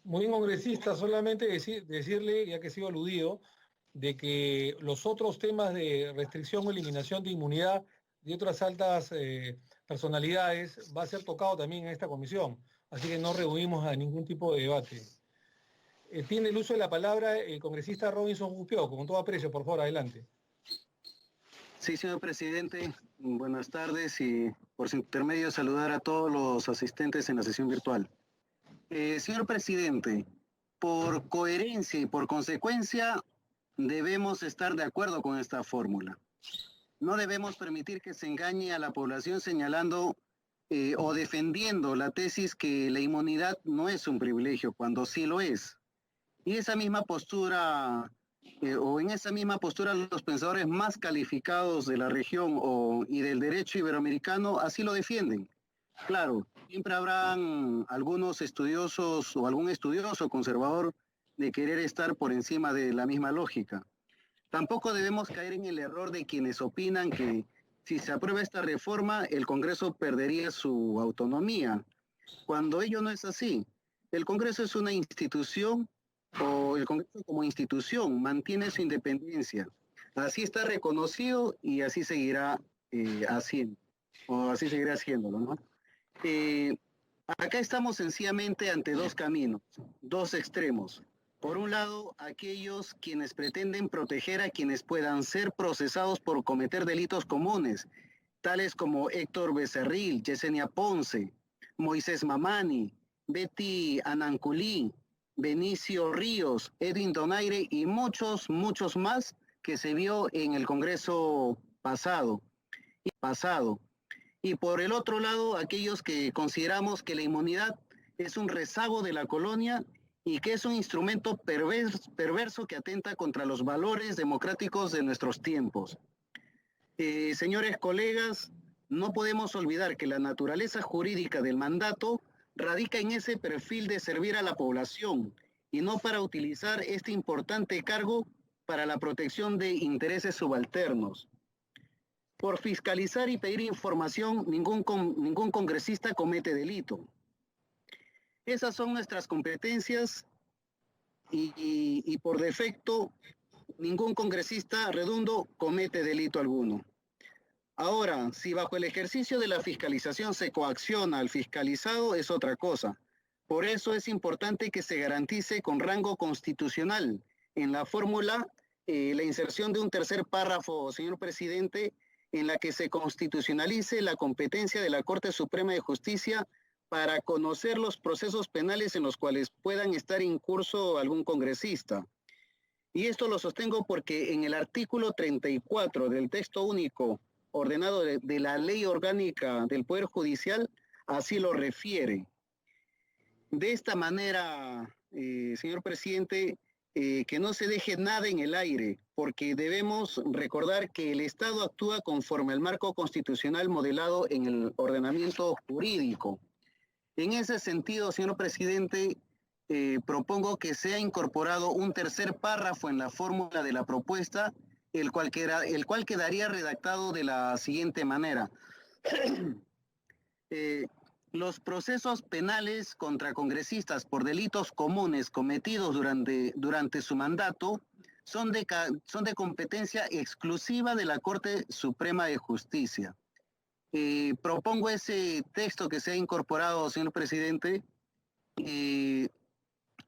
Muy bien, congresista, solamente decirle, ya que he sido aludido, de que los otros temas de restricción o eliminación de inmunidad de otras altas personalidades va a ser tocado también en esta comisión, así que no reunimos a ningún tipo de debate. Tiene el uso de la palabra el congresista Robinson Jupio, con todo aprecio, por favor, adelante. Sí, señor presidente, buenas tardes y por su intermedio saludar a todos los asistentes en la sesión virtual. Señor presidente, por coherencia y por consecuencia debemos estar de acuerdo con esta fórmula. No debemos permitir que se engañe a la población señalando o defendiendo la tesis que la inmunidad no es un privilegio, cuando sí lo es. Y esa misma postura, o en esa misma postura, los pensadores más calificados de la región y del derecho iberoamericano así lo defienden. Claro, siempre habrán algunos estudiosos o algún estudioso conservador de querer estar por encima de la misma lógica. Tampoco debemos caer en el error de quienes opinan que si se aprueba esta reforma, el Congreso perdería su autonomía, cuando ello no es así. El Congreso es una institución, o el Congreso como institución mantiene su independencia. Así está reconocido y así seguirá haciendo, o así seguirá haciéndolo, ¿no? Eh, Acá estamos sencillamente ante dos caminos, dos extremos. Por un lado, aquellos quienes pretenden proteger a quienes puedan ser procesados por cometer delitos comunes, tales como Héctor Becerril, Yesenia Ponce, Moisés Mamani, Betty Ananculí, Benicio Ríos, Edwin Donaire y muchos, muchos más que se vio en el Congreso pasado. Y por el otro lado, aquellos que consideramos que la inmunidad es un rezago de la colonia y que es un instrumento perverso que atenta contra los valores democráticos de nuestros tiempos. Señores colegas, no podemos olvidar que la naturaleza jurídica del mandato radica en ese perfil de servir a la población y no para utilizar este importante cargo para la protección de intereses subalternos. Por fiscalizar y pedir información, ningún congresista comete delito. Esas son nuestras competencias y por defecto ningún congresista redundo comete delito alguno. Ahora, si bajo el ejercicio de la fiscalización se coacciona al fiscalizado, es otra cosa. Por eso es importante que se garantice con rango constitucional en la fórmula la inserción de un tercer párrafo, señor presidente, en la que se constitucionalice la competencia de la Corte Suprema de Justicia para conocer los procesos penales en los cuales puedan estar en curso algún congresista. Y esto lo sostengo porque en el artículo 34 del texto único ordenado de la Ley Orgánica del Poder Judicial así lo refiere. De esta manera, señor presidente, que no se deje nada en el aire, porque debemos recordar que el Estado actúa conforme al marco constitucional modelado en el ordenamiento jurídico. En ese sentido, señor presidente, propongo que sea incorporado un tercer párrafo en la fórmula de la propuesta, el cual quedaría redactado de la siguiente manera. eh, los procesos penales contra congresistas por delitos comunes cometidos durante su mandato son de competencia exclusiva de la Corte Suprema de Justicia. Propongo ese texto que sea incorporado, señor presidente.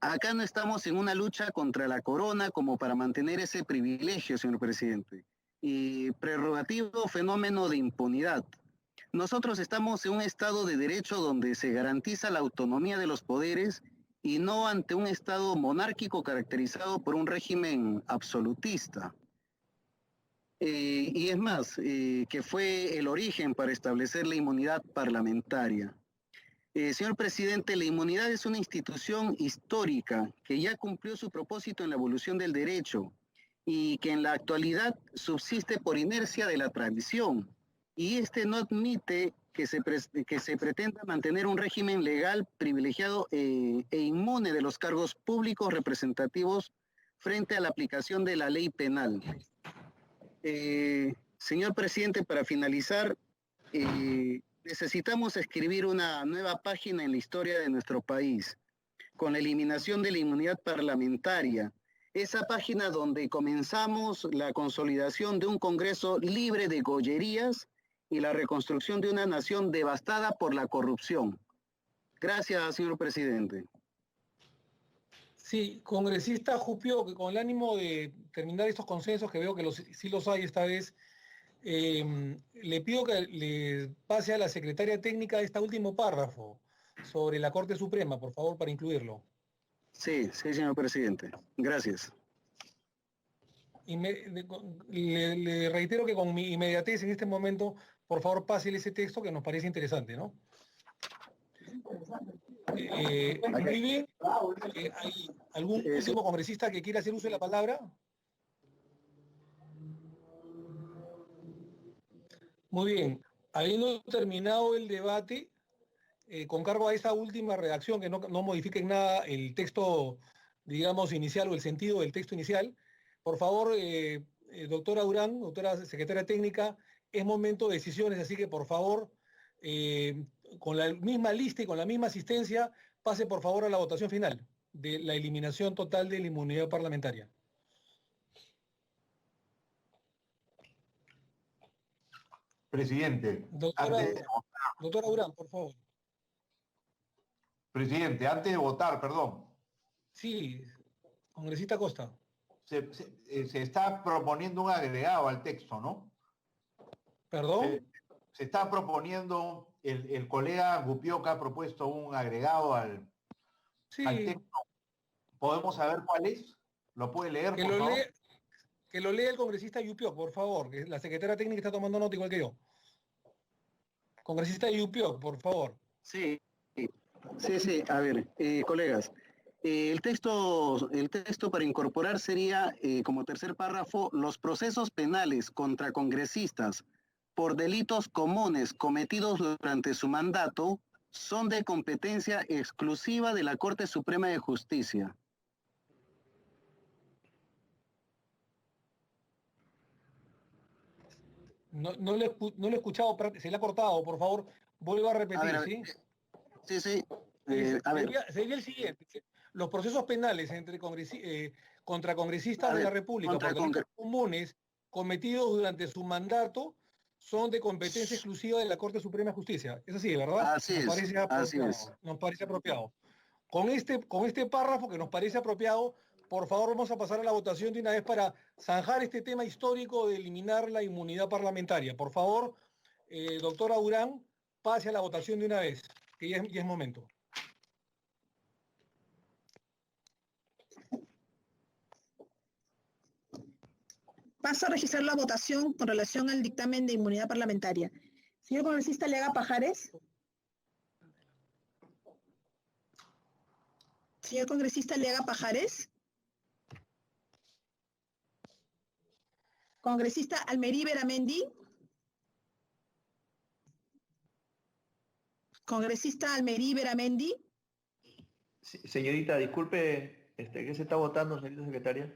Acá no estamos en una lucha contra la corona como para mantener ese privilegio, señor presidente. Prerrogativo o fenómeno de impunidad. Nosotros estamos en un Estado de Derecho donde se garantiza la autonomía de los poderes y no ante un Estado monárquico caracterizado por un régimen absolutista. Y es más, que fue el origen para establecer la inmunidad parlamentaria. Señor presidente, la inmunidad es una institución histórica que ya cumplió su propósito en la evolución del derecho y que en la actualidad subsiste por inercia de la tradición. Y este no admite que se pretenda mantener un régimen legal privilegiado e inmune de los cargos públicos representativos frente a la aplicación de la ley penal. Señor presidente, para finalizar, necesitamos escribir una nueva página en la historia de nuestro país. con la eliminación de la inmunidad parlamentaria. Esa página donde comenzamos la consolidación de un Congreso libre de gollerías y la reconstrucción de una nación devastada por la corrupción. Gracias, señor presidente. Sí, congresista Jupio, que con el ánimo de terminar estos consensos, que veo que sí los hay esta vez, le pido que le pase a la secretaria técnica este último párrafo sobre la Corte Suprema, por favor, para incluirlo. Sí, sí, señor presidente. Gracias. Y le reitero que con mi inmediatez en este momento, por favor, pásele ese texto que nos parece interesante, ¿no? Muy bien. ¿Hay algún último congresista que quiera hacer uso de la palabra? Muy bien. Habiendo terminado el debate, con cargo a esa última redacción, que no modifique en nada el texto, digamos, inicial o el sentido del texto inicial, por favor, doctora Durán, doctora secretaria técnica, es momento de decisiones, así que por favor, con la misma lista y con la misma asistencia, pase por favor a la votación final de la eliminación total de la inmunidad parlamentaria. Presidente, Doctora Durán, por favor. Presidente, antes de votar, perdón, Sí, congresista Costa. se está proponiendo un agregado al texto, ¿no? ¿Perdón? Se está proponiendo, el colega Gupioca ha propuesto un agregado al texto. ¿Podemos saber cuál es? ¿Lo puede leer, por favor? Que lo lea el congresista Yupioc, por favor, que la secretaria técnica está tomando nota igual que yo. Congresista Yupioc, por favor. Sí, sí. A ver, colegas, el texto para incorporar sería, como tercer párrafo, los procesos penales contra congresistas por delitos comunes cometidos durante su mandato son de competencia exclusiva de la Corte Suprema de Justicia. No le he escuchado, se le ha cortado, por favor, vuelva a repetir, a ver, ¿sí? Sí. Sería el siguiente. Los procesos penales contra congresistas de la República por delitos comunes cometidos durante su mandato son de competencia exclusiva de la Corte Suprema de Justicia. Es así, ¿verdad? Así es. Nos parece apropiado. Con este párrafo que nos parece apropiado, por favor, vamos a pasar a la votación de una vez para zanjar este tema histórico de eliminar la inmunidad parlamentaria. Por favor, doctora Durán, pase a la votación de una vez, que ya es momento. Paso a registrar la votación con relación al dictamen de inmunidad parlamentaria. Señor congresista Leaga Pajares. Señor congresista Leaga Pajares. Congresista Almerí Beramendi. Congresista Almerí Beramendi. Señorita, disculpe, ¿qué se está votando, señorita secretaria?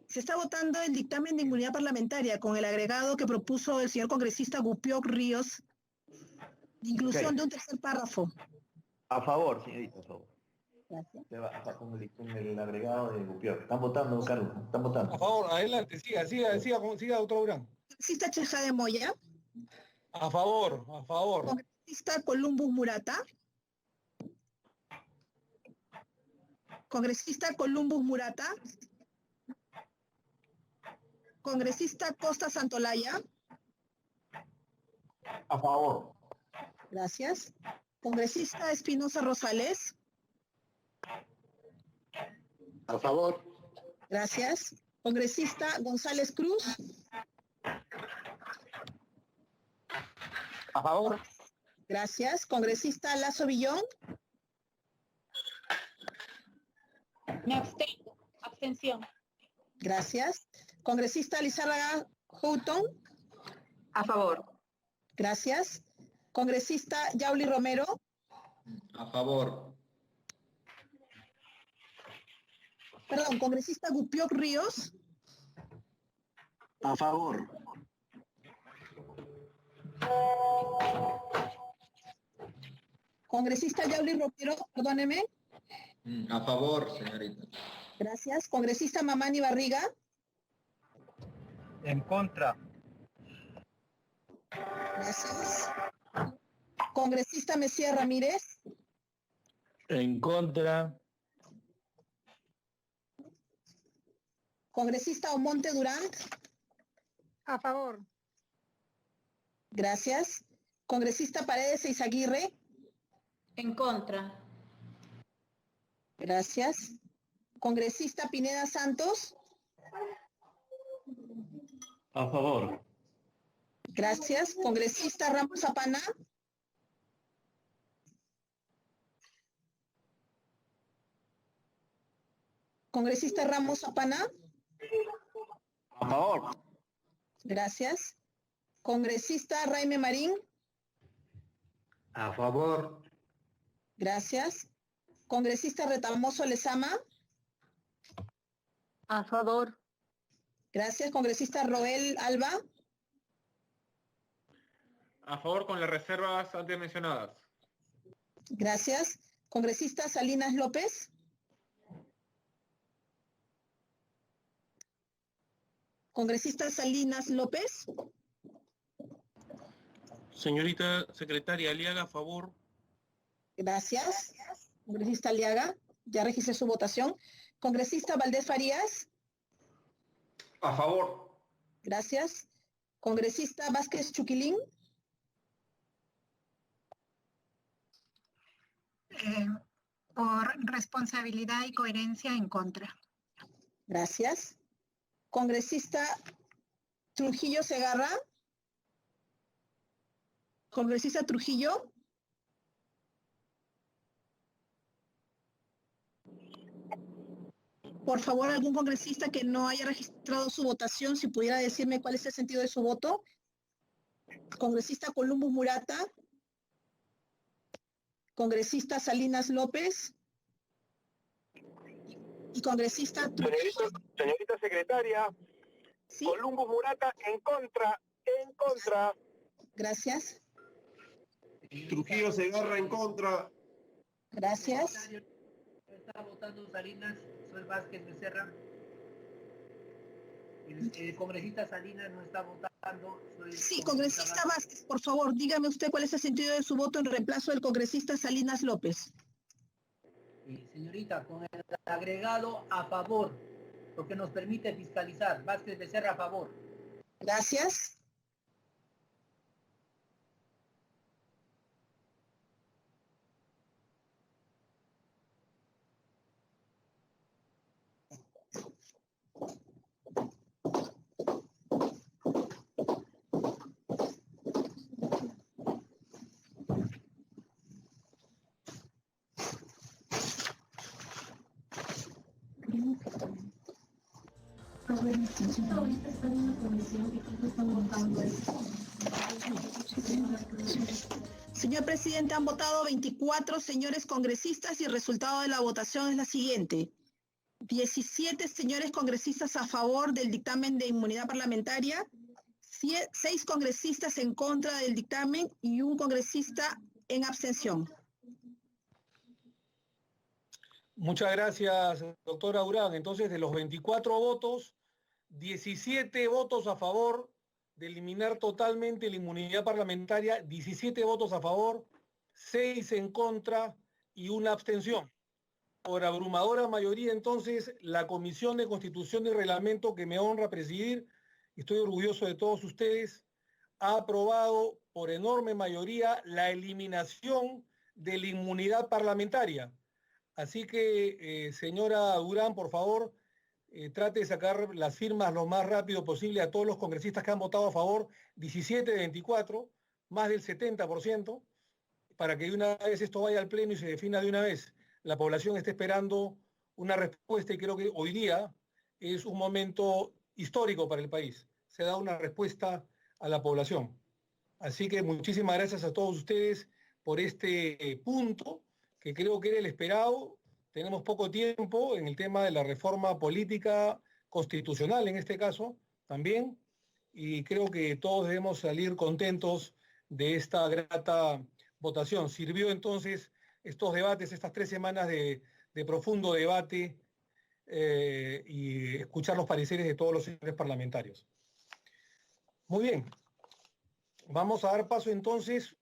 Se está votando el dictamen de inmunidad parlamentaria con el agregado que propuso el señor congresista Gupioc Ríos, de inclusión de un tercer párrafo. A favor, señorita, a favor. Gracias. Con el agregado de Gupioc. Están votando, Carlos, están votando. A favor, adelante, siga, doctor Durán. Congresista Cheja de Moya. A favor. Congresista Columbus Murata. Congresista Columbus Murata. Congresista Costa Santolaya. A favor. Gracias. Congresista Espinosa Rosales. A favor. Gracias. Congresista González Cruz. A favor. Gracias. Congresista Lazo Villón. Me abstengo. Abstención. Gracias. Congresista Lizárraga Houghton. A favor. Gracias. Congresista Yauli Romero. A favor. Perdón, congresista Gupioc Ríos. A favor. Congresista Yauli Romero, perdóneme. A favor, señorita. Gracias. Congresista Mamani Barriga. En contra. Gracias. Congresista Mesías Ramírez. En contra. Congresista Omonte Durán. A favor. Gracias. Congresista Paredes Eizaguirre. En contra. Gracias. Congresista Pineda Santos. A favor. Gracias. Congresista Ramos Zapana. Congresista Ramos Zapana. A favor. Gracias. Congresista Raime Marín. A favor. Gracias. Congresista Retamoso Lezama. A favor. Gracias. Congresista Roel Alba. A favor con las reservas antes mencionadas. Gracias. Congresista Salinas López. Congresista Salinas López. Señorita secretaria Aliaga, a favor. Gracias. Congresista Aliaga, ya registré su votación. Congresista Valdés Farías. A favor. Gracias. Congresista Vázquez Chuquilín. Por responsabilidad y coherencia, en contra. Gracias. Congresista Trujillo Segarra. Congresista Trujillo. Por favor, algún congresista que no haya registrado su votación, si pudiera decirme cuál es el sentido de su voto. Congresista Columbus Murata. Congresista Salinas López. Y congresista Trujillo. Señorita secretaria, ¿Sí? Columbus Murata en contra, en contra. Gracias. Trujillo Segarra en contra. Gracias. Está votando Salinas, soy Vázquez Becerra. El congresista Salinas no está votando. Sí, congresista Vázquez, por favor, dígame usted cuál es el sentido de su voto en reemplazo del congresista Salinas López. Señorita, con el agregado a favor, porque nos permite fiscalizar. Vázquez Becerra, a favor. Gracias. Señor presidente, han votado 24 señores congresistas y el resultado de la votación es la siguiente. 17 señores congresistas a favor del dictamen de inmunidad parlamentaria, 6 congresistas en contra del dictamen y un congresista en abstención. Muchas gracias, doctora Durán. Entonces, de los 24 votos, 17 votos a favor de eliminar totalmente la inmunidad parlamentaria, 17 votos a favor, 6 en contra y una abstención. Por abrumadora mayoría, entonces, la Comisión de Constitución y Reglamento, que me honra presidir, estoy orgulloso de todos ustedes, ha aprobado por enorme mayoría la eliminación de la inmunidad parlamentaria. Así que, señora Durán, por favor, trate de sacar las firmas lo más rápido posible a todos los congresistas que han votado a favor, 17 de 24, más del 70%, para que de una vez esto vaya al pleno y se defina de una vez. La población está esperando una respuesta y creo que hoy día es un momento histórico para el país. Se da una respuesta a la población. Así que muchísimas gracias a todos ustedes por este punto, que creo que era el esperado. Tenemos poco tiempo en el tema de la reforma política constitucional, en este caso, también, y creo que todos debemos salir contentos de esta grata votación. Sirvió entonces estos debates, estas 3 semanas de profundo debate y escuchar los pareceres de todos los señores parlamentarios. Muy bien, vamos a dar paso entonces.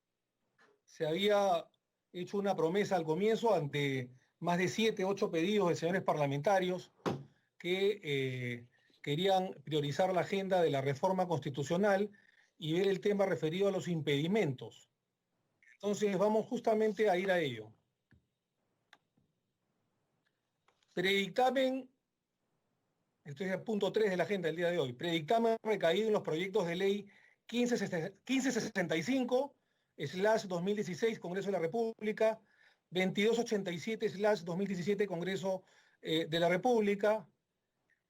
Se había hecho una promesa al comienzo ante más de 7, 8 pedidos de señores parlamentarios que querían priorizar la agenda de la reforma constitucional y ver el tema referido a los impedimentos. Entonces vamos justamente a ir a ello. Predictamen, esto es el punto 3 de la agenda del día de hoy, predictamen recaído en los proyectos de ley 1565/2016, Congreso de la República, 2287/2017, Congreso de la República,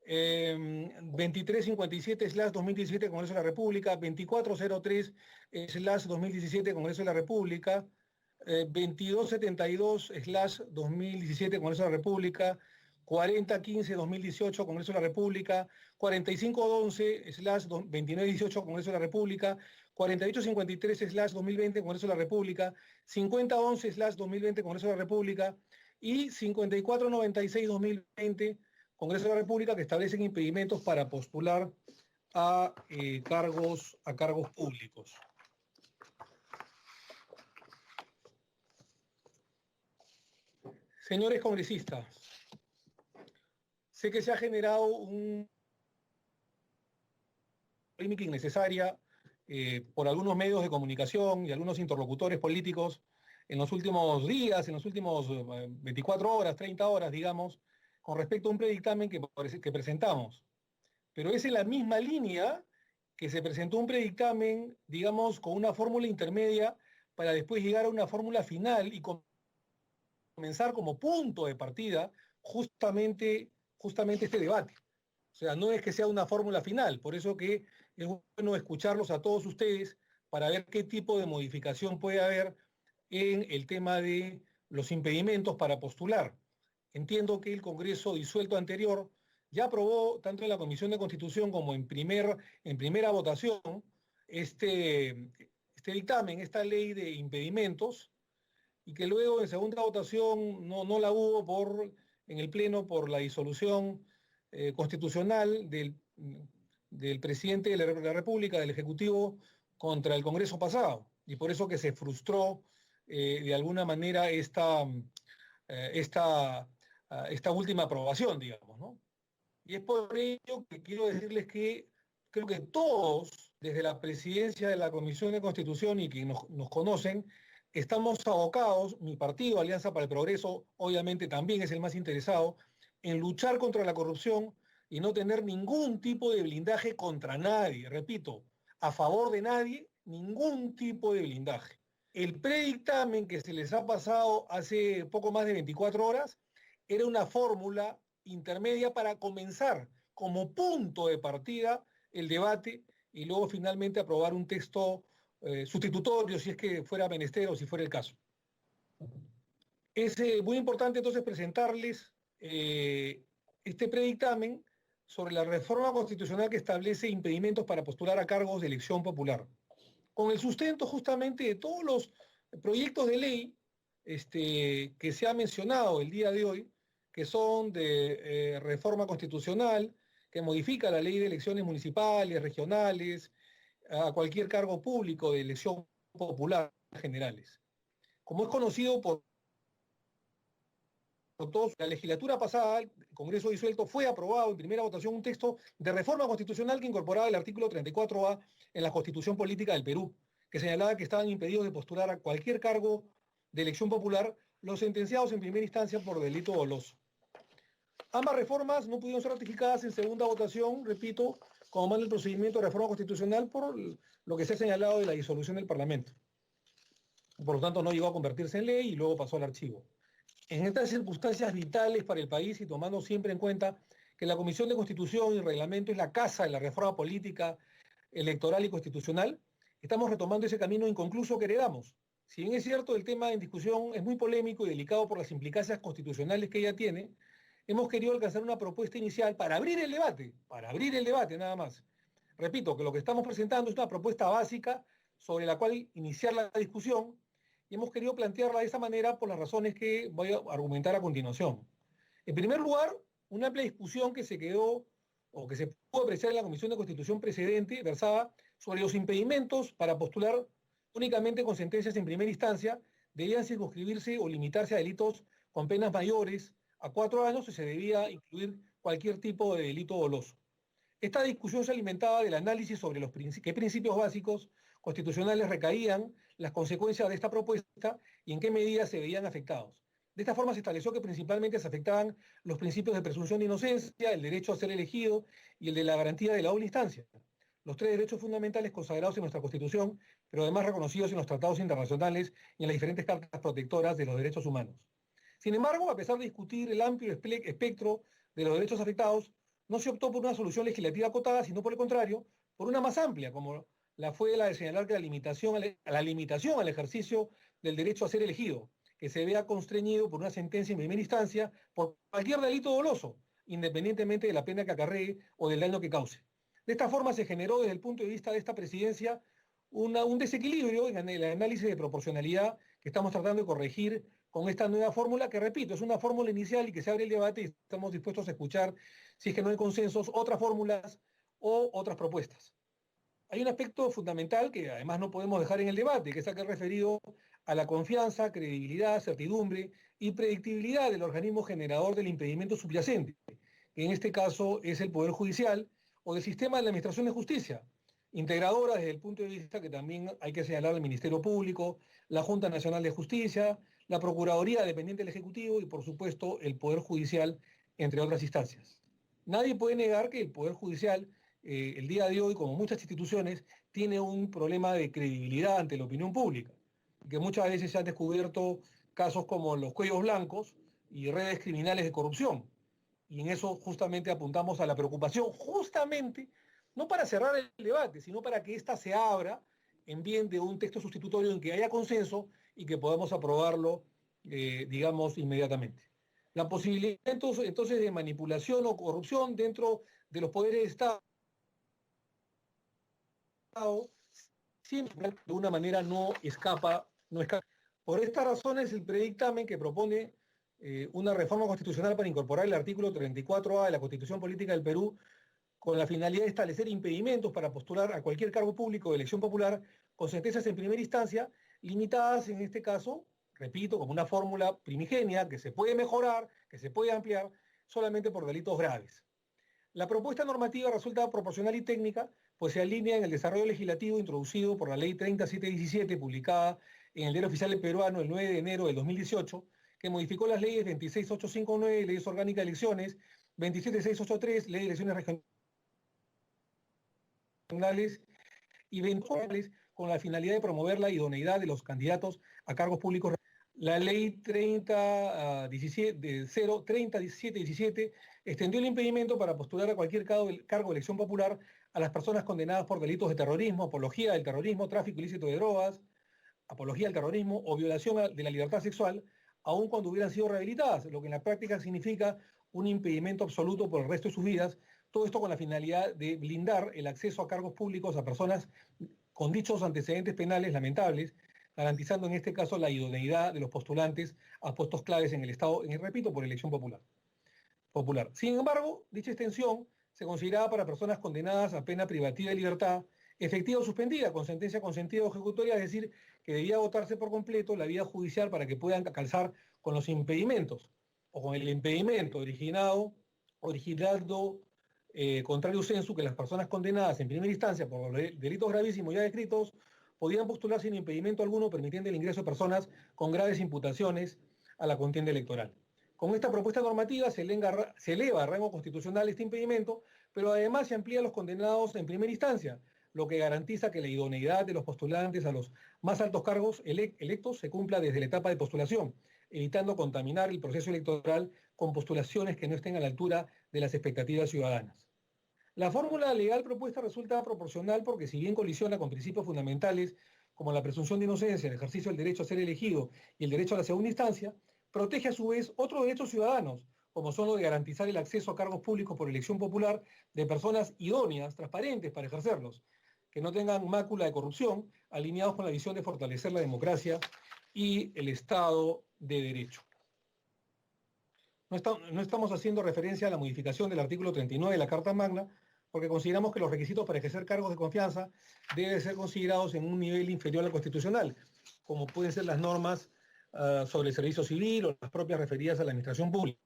2357/2017, Congreso de la República, 2403/2017, Congreso de la República, 2272/2017, Congreso de la República, 4015/2018, Congreso de la República, 4511/2918, Congreso de la República, 4853/2020, Congreso de la República, 5011/2020, Congreso de la República, y 5496/2020, Congreso de la República, que establecen impedimentos para postular a cargos públicos. Señores congresistas, sé que se ha generado una polémica innecesaria por algunos medios de comunicación y algunos interlocutores políticos en los últimos días, en los últimos 24 horas, 30 horas, digamos, con respecto a un predictamen que presentamos. Pero es en la misma línea que se presentó un predictamen, digamos, con una fórmula intermedia para después llegar a una fórmula final y comenzar como punto de partida justamente este debate. O sea, no es que sea una fórmula final, por eso que es bueno escucharlos a todos ustedes para ver qué tipo de modificación puede haber en el tema de los impedimentos para postular. Entiendo que el Congreso disuelto anterior ya aprobó, tanto en la Comisión de Constitución como en primera votación, este dictamen, esta ley de impedimentos, y que luego en segunda votación no la hubo en el Pleno por la disolución constitucional del presidente de la República, del Ejecutivo, contra el Congreso pasado, y por eso que se frustró de alguna manera esta última aprobación, digamos, ¿no? Y es por ello que quiero decirles que creo que todos, desde la presidencia de la Comisión de Constitución y que nos conocen, estamos abocados, mi partido, Alianza para el Progreso, obviamente también es el más interesado, en luchar contra la corrupción y no tener ningún tipo de blindaje contra nadie. Repito, a favor de nadie, ningún tipo de blindaje. El predictamen que se les ha pasado hace poco más de 24 horas era una fórmula intermedia para comenzar como punto de partida el debate y luego finalmente aprobar un texto sustitutorio si es que fuera menester o si fuera el caso. Es muy importante entonces presentarles este predictamen sobre la reforma constitucional que establece impedimentos para postular a cargos de elección popular, con el sustento justamente de todos los proyectos de ley que se ha mencionado el día de hoy, que son de reforma constitucional, que modifica la ley de elecciones municipales, regionales, a cualquier cargo público de elección popular generales. Como es conocido por todos, la legislatura pasada, el Congreso disuelto, fue aprobado en primera votación un texto de reforma constitucional que incorporaba el artículo 34A en la Constitución Política del Perú, que señalaba que estaban impedidos de postular a cualquier cargo de elección popular los sentenciados en primera instancia por delito doloso. Ambas reformas no pudieron ser ratificadas en segunda votación, repito, como manda el procedimiento de reforma constitucional por lo que se ha señalado de la disolución del Parlamento. Por lo tanto, no llegó a convertirse en ley y luego pasó al archivo. En estas circunstancias vitales para el país y tomando siempre en cuenta que la Comisión de Constitución y Reglamento es la casa de la reforma política, electoral y constitucional, estamos retomando ese camino inconcluso que heredamos. Si bien es cierto, el tema en discusión es muy polémico y delicado por las implicancias constitucionales que ella tiene, hemos querido alcanzar una propuesta inicial para abrir el debate nada más. Repito que lo que estamos presentando es una propuesta básica sobre la cual iniciar la discusión y hemos querido plantearla de esa manera por las razones que voy a argumentar a continuación. En primer lugar, una amplia discusión que se quedó o que se pudo apreciar en la Comisión de Constitución precedente versaba sobre los impedimentos para postular únicamente con sentencias en primera instancia, debían circunscribirse o limitarse a delitos con penas mayores a 4 años, y se debía incluir cualquier tipo de delito doloso. Esta discusión se alimentaba del análisis sobre qué principios básicos constitucionales recaían las consecuencias de esta propuesta y en qué medida se veían afectados. De esta forma se estableció que principalmente se afectaban los principios de presunción de inocencia, el derecho a ser elegido y el de la garantía de la doble instancia. Los 3 derechos fundamentales consagrados en nuestra Constitución, pero además reconocidos en los tratados internacionales y en las diferentes cartas protectoras de los derechos humanos. Sin embargo, a pesar de discutir el amplio espectro de los derechos afectados, no se optó por una solución legislativa acotada, sino por el contrario, por una más amplia, como fue la de señalar que la limitación al ejercicio del derecho a ser elegido, que se vea constreñido por una sentencia en primera instancia por cualquier delito doloso, independientemente de la pena que acarree o del daño que cause. De esta forma se generó desde el punto de vista de esta presidencia un desequilibrio en el análisis de proporcionalidad que estamos tratando de corregir con esta nueva fórmula, que repito, es una fórmula inicial y que se abre el debate y estamos dispuestos a escuchar, si es que no hay consensos, otras fórmulas o otras propuestas. Hay un aspecto fundamental que además no podemos dejar en el debate, que es aquel referido a la confianza, credibilidad, certidumbre y predictibilidad del organismo generador del impedimento subyacente, que en este caso es el Poder Judicial o del sistema de la Administración de Justicia, integradora desde el punto de vista que también hay que señalar el Ministerio Público, la Junta Nacional de Justicia, la Procuraduría dependiente del Ejecutivo y, por supuesto, el Poder Judicial, entre otras instancias. Nadie puede negar que el Poder Judicial, el día de hoy, como muchas instituciones, tiene un problema de credibilidad ante la opinión pública, que muchas veces se han descubierto casos como los cuellos blancos y redes criminales de corrupción. Y en eso justamente apuntamos a la preocupación, justamente, no para cerrar el debate, sino para que ésta se abra en bien de un texto sustitutorio en que haya consenso y que podamos aprobarlo, digamos, inmediatamente. La posibilidad entonces de manipulación o corrupción dentro de los poderes de Estado siempre de una manera no escapa. Por estas razones, el predictamen que propone una reforma constitucional para incorporar el artículo 34A de la Constitución Política del Perú con la finalidad de establecer impedimentos para postular a cualquier cargo público de elección popular con sentencias en primera instancia, limitadas en este caso, repito, como una fórmula primigenia que se puede mejorar, que se puede ampliar, solamente por delitos graves. La propuesta normativa resulta proporcional y técnica, pues se alinea en el desarrollo legislativo introducido por la Ley 30717, publicada en el Diario Oficial Peruano el 9 de enero del 2018, que modificó las leyes 26859, Leyes Orgánicas de Elecciones, 27683, Ley de Elecciones Regionales y 20 con la finalidad de promover la idoneidad de los candidatos a cargos públicos. La Ley 301717 extendió el impedimento para postular a cualquier cargo de elección popular a las personas condenadas por delitos de terrorismo, apología del terrorismo, tráfico ilícito de drogas, apología del terrorismo o violación de la libertad sexual, aun cuando hubieran sido rehabilitadas, lo que en la práctica significa un impedimento absoluto por el resto de sus vidas, todo esto con la finalidad de blindar el acceso a cargos públicos a personas con dichos antecedentes penales lamentables, garantizando en este caso la idoneidad de los postulantes a puestos claves en el Estado, repito, por elección popular. Sin embargo, dicha extensión se consideraba para personas condenadas a pena privativa de libertad, efectiva o suspendida, con sentencia consentida o ejecutoria, es decir, que debía agotarse por completo la vía judicial para que puedan calzar con los impedimentos, o con el impedimento originado contrario sensu, que las personas condenadas en primera instancia por delitos gravísimos ya descritos podían postular sin impedimento alguno, permitiendo el ingreso de personas con graves imputaciones a la contienda electoral. Con esta propuesta normativa se eleva a rango constitucional este impedimento, pero además se amplía a los condenados en primera instancia, lo que garantiza que la idoneidad de los postulantes a los más altos cargos electos se cumpla desde la etapa de postulación, evitando contaminar el proceso electoral con postulaciones que no estén a la altura de las expectativas ciudadanas. La fórmula legal propuesta resulta proporcional porque, si bien colisiona con principios fundamentales como la presunción de inocencia, el ejercicio del derecho a ser elegido y el derecho a la segunda instancia, protege a su vez otros derechos ciudadanos, como son los de garantizar el acceso a cargos públicos por elección popular de personas idóneas, transparentes para ejercerlos, que no tengan mácula de corrupción, alineados con la visión de fortalecer la democracia y el Estado de Derecho. No estamos haciendo referencia a la modificación del artículo 39 de la Carta Magna, porque consideramos que los requisitos para ejercer cargos de confianza deben ser considerados en un nivel inferior al constitucional, como pueden ser las normas sobre el servicio civil o las propias referidas a la administración pública.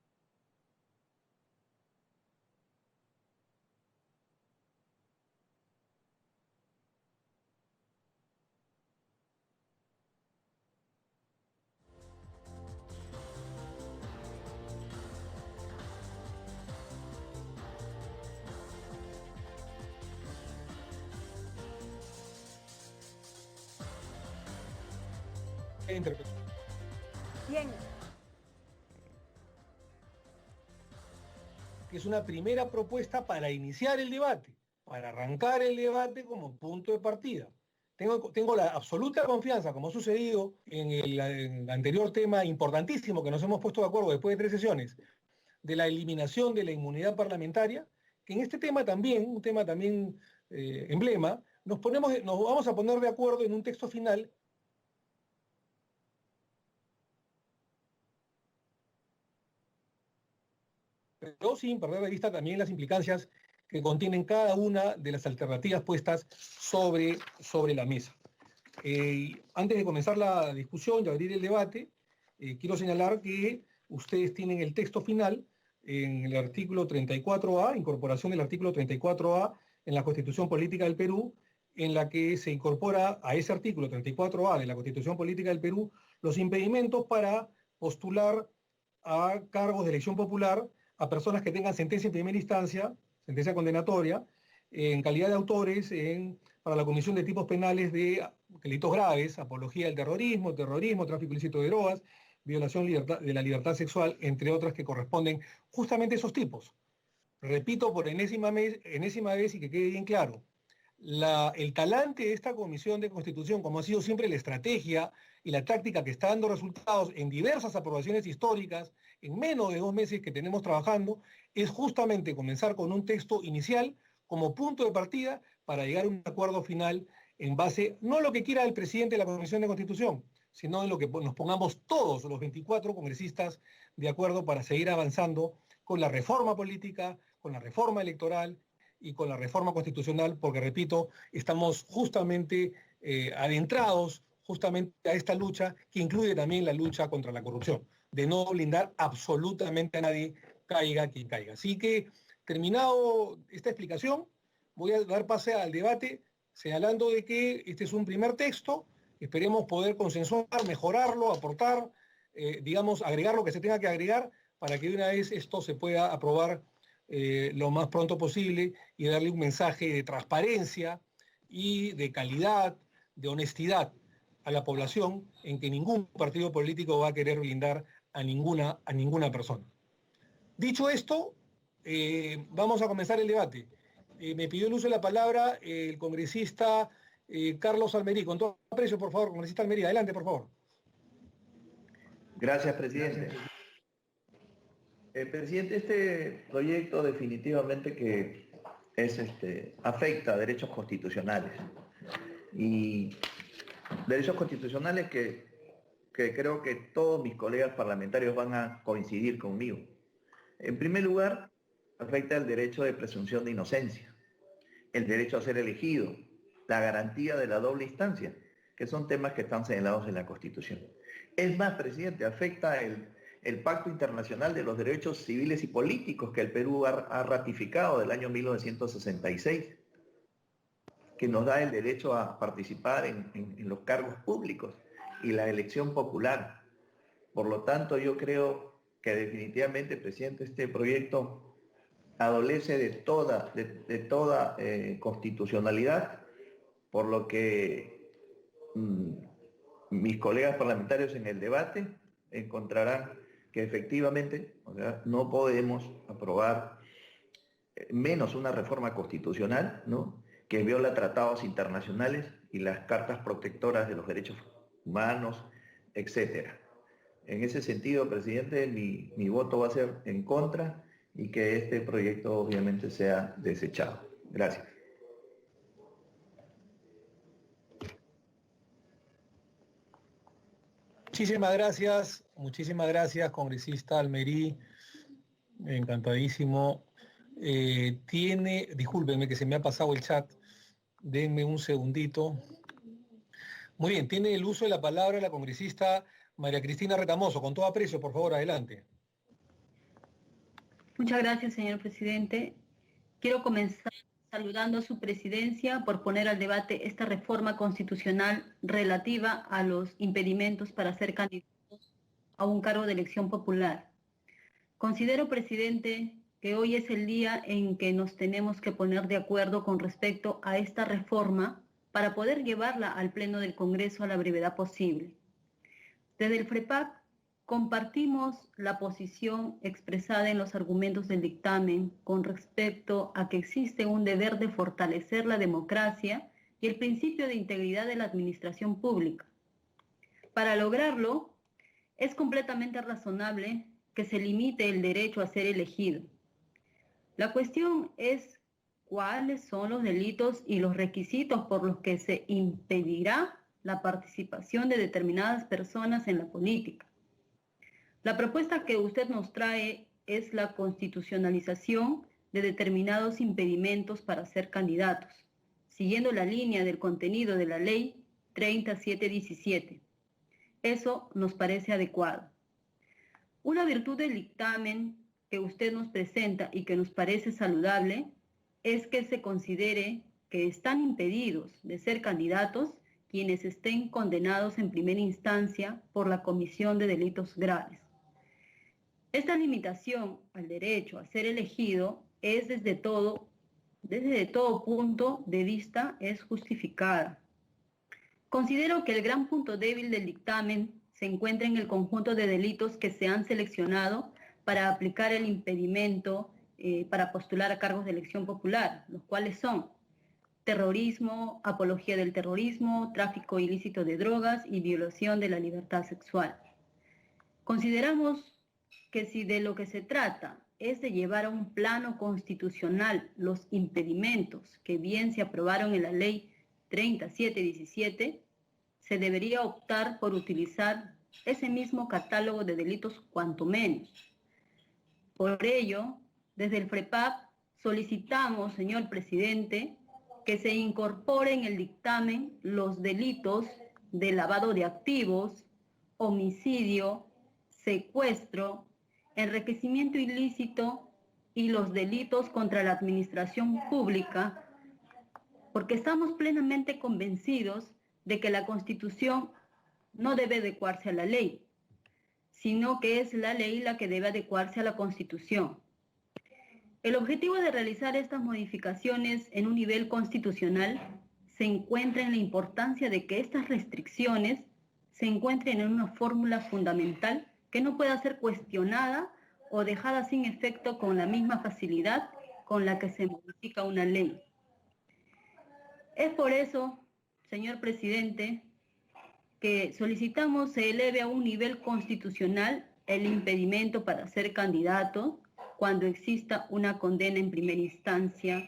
Bien. Que es una primera propuesta para iniciar el debate, para arrancar el debate como punto de partida. Tengo la absoluta confianza, como ha sucedido en el anterior tema importantísimo que nos hemos puesto de acuerdo después de 3 sesiones, de la eliminación de la inmunidad parlamentaria, que en este tema también, un tema también emblema, nos vamos a poner de acuerdo en un texto final pero sin perder de vista también las implicancias que contienen cada una de las alternativas puestas sobre la mesa. Antes de comenzar la discusión y abrir el debate, quiero señalar que ustedes tienen el texto final en el artículo 34A, incorporación del artículo 34A en la Constitución Política del Perú, en la que se incorpora a ese artículo 34A de la Constitución Política del Perú los impedimentos para postular a cargos de elección popular a personas que tengan sentencia en primera instancia, sentencia condenatoria, en calidad de autores para la comisión de tipos penales de delitos graves, apología del terrorismo, tráfico ilícito de drogas, violación de la libertad sexual, entre otras que corresponden justamente a esos tipos. Repito por enésima vez y que quede bien claro, el talante de esta Comisión de Constitución, como ha sido siempre la estrategia y la táctica que está dando resultados en diversas aprobaciones históricas, en menos de 2 meses que tenemos trabajando, es justamente comenzar con un texto inicial como punto de partida para llegar a un acuerdo final en base, no a lo que quiera el presidente de la Comisión de Constitución, sino en lo que nos pongamos todos los 24 congresistas de acuerdo para seguir avanzando con la reforma política, con la reforma electoral y con la reforma constitucional, porque, repito, estamos justamente adentrados justamente a esta lucha, que incluye también la lucha contra la corrupción, de no blindar absolutamente a nadie, caiga quien caiga. Así que, terminado esta explicación, voy a dar pase al debate, señalando de que este es un primer texto, esperemos poder consensuar, mejorarlo, aportar, agregar lo que se tenga que agregar, para que de una vez esto se pueda aprobar lo más pronto posible y darle un mensaje de transparencia y de calidad, de honestidad a la población, en que ningún partido político va a querer blindar a ninguna persona. Dicho esto, vamos a comenzar el debate. Me pidió el uso de la palabra el congresista Carlos Almerí. Con todo aprecio, por favor, congresista Almerí. Adelante, por favor. Gracias, presidente. Presidente, este proyecto definitivamente que afecta a derechos constitucionales. Y derechos constitucionales que creo que todos mis colegas parlamentarios van a coincidir conmigo. En primer lugar, afecta el derecho de presunción de inocencia, el derecho a ser elegido, la garantía de la doble instancia, que son temas que están señalados en la Constitución. Es más, presidente, afecta el Pacto Internacional de los Derechos Civiles y Políticos que el Perú ha ratificado del año 1966, que nos da el derecho a participar en los cargos públicos y la elección popular. Por lo tanto, yo creo que definitivamente, presidente, este proyecto adolece de toda constitucionalidad, por lo que mis colegas parlamentarios en el debate encontrarán que efectivamente, no podemos aprobar menos una reforma constitucional, ¿no?, que viola tratados internacionales y las cartas protectoras de los derechos humanos, etcétera. En ese sentido, presidente, mi voto va a ser en contra y que este proyecto obviamente sea desechado. Gracias. muchísimas gracias, congresista Almerí, encantadísimo. Discúlpenme que se me ha pasado el chat, denme un segundito. Muy bien, tiene el uso de la palabra la congresista María Cristina Retamoso, con todo aprecio, por favor, adelante. Muchas gracias, señor presidente. Quiero comenzar saludando a su presidencia por poner al debate esta reforma constitucional relativa a los impedimentos para ser candidatos a un cargo de elección popular. Considero, presidente, que hoy es el día en que nos tenemos que poner de acuerdo con respecto a esta reforma para poder llevarla al Pleno del Congreso a la brevedad posible. Desde el FREPAC compartimos la posición expresada en los argumentos del dictamen con respecto a que existe un deber de fortalecer la democracia y el principio de integridad de la administración pública. Para lograrlo, es completamente razonable que se limite el derecho a ser elegido. La cuestión es cuáles son los delitos y los requisitos por los que se impedirá la participación de determinadas personas en la política. La propuesta que usted nos trae es la constitucionalización de determinados impedimentos para ser candidatos, siguiendo la línea del contenido de la Ley 3717. Eso nos parece adecuado. Una virtud del dictamen que usted nos presenta y que nos parece saludable es que se considere que están impedidos de ser candidatos quienes estén condenados en primera instancia por la comisión de delitos graves. Esta limitación al derecho a ser elegido es desde todo punto de vista es justificada. Considero que el gran punto débil del dictamen se encuentra en el conjunto de delitos que se han seleccionado para aplicar el impedimento para postular a cargos de elección popular, los cuales son terrorismo, apología del terrorismo, tráfico ilícito de drogas y violación de la libertad sexual. Consideramos que si de lo que se trata es de llevar a un plano constitucional los impedimentos que bien se aprobaron en la Ley 3717, se debería optar por utilizar ese mismo catálogo de delitos cuanto menos. Por ello, desde el FREPAP solicitamos, señor presidente, que se incorpore en el dictamen los delitos de lavado de activos, homicidio, secuestro, enriquecimiento ilícito y los delitos contra la administración pública, porque estamos plenamente convencidos de que la Constitución no debe adecuarse a la ley, sino que es la ley la que debe adecuarse a la Constitución. El objetivo de realizar estas modificaciones en un nivel constitucional se encuentra en la importancia de que estas restricciones se encuentren en una fórmula fundamental que no pueda ser cuestionada o dejada sin efecto con la misma facilidad con la que se modifica una ley. Es por eso, señor presidente, que solicitamos se eleve a un nivel constitucional el impedimento para ser candidato cuando exista una condena en primera instancia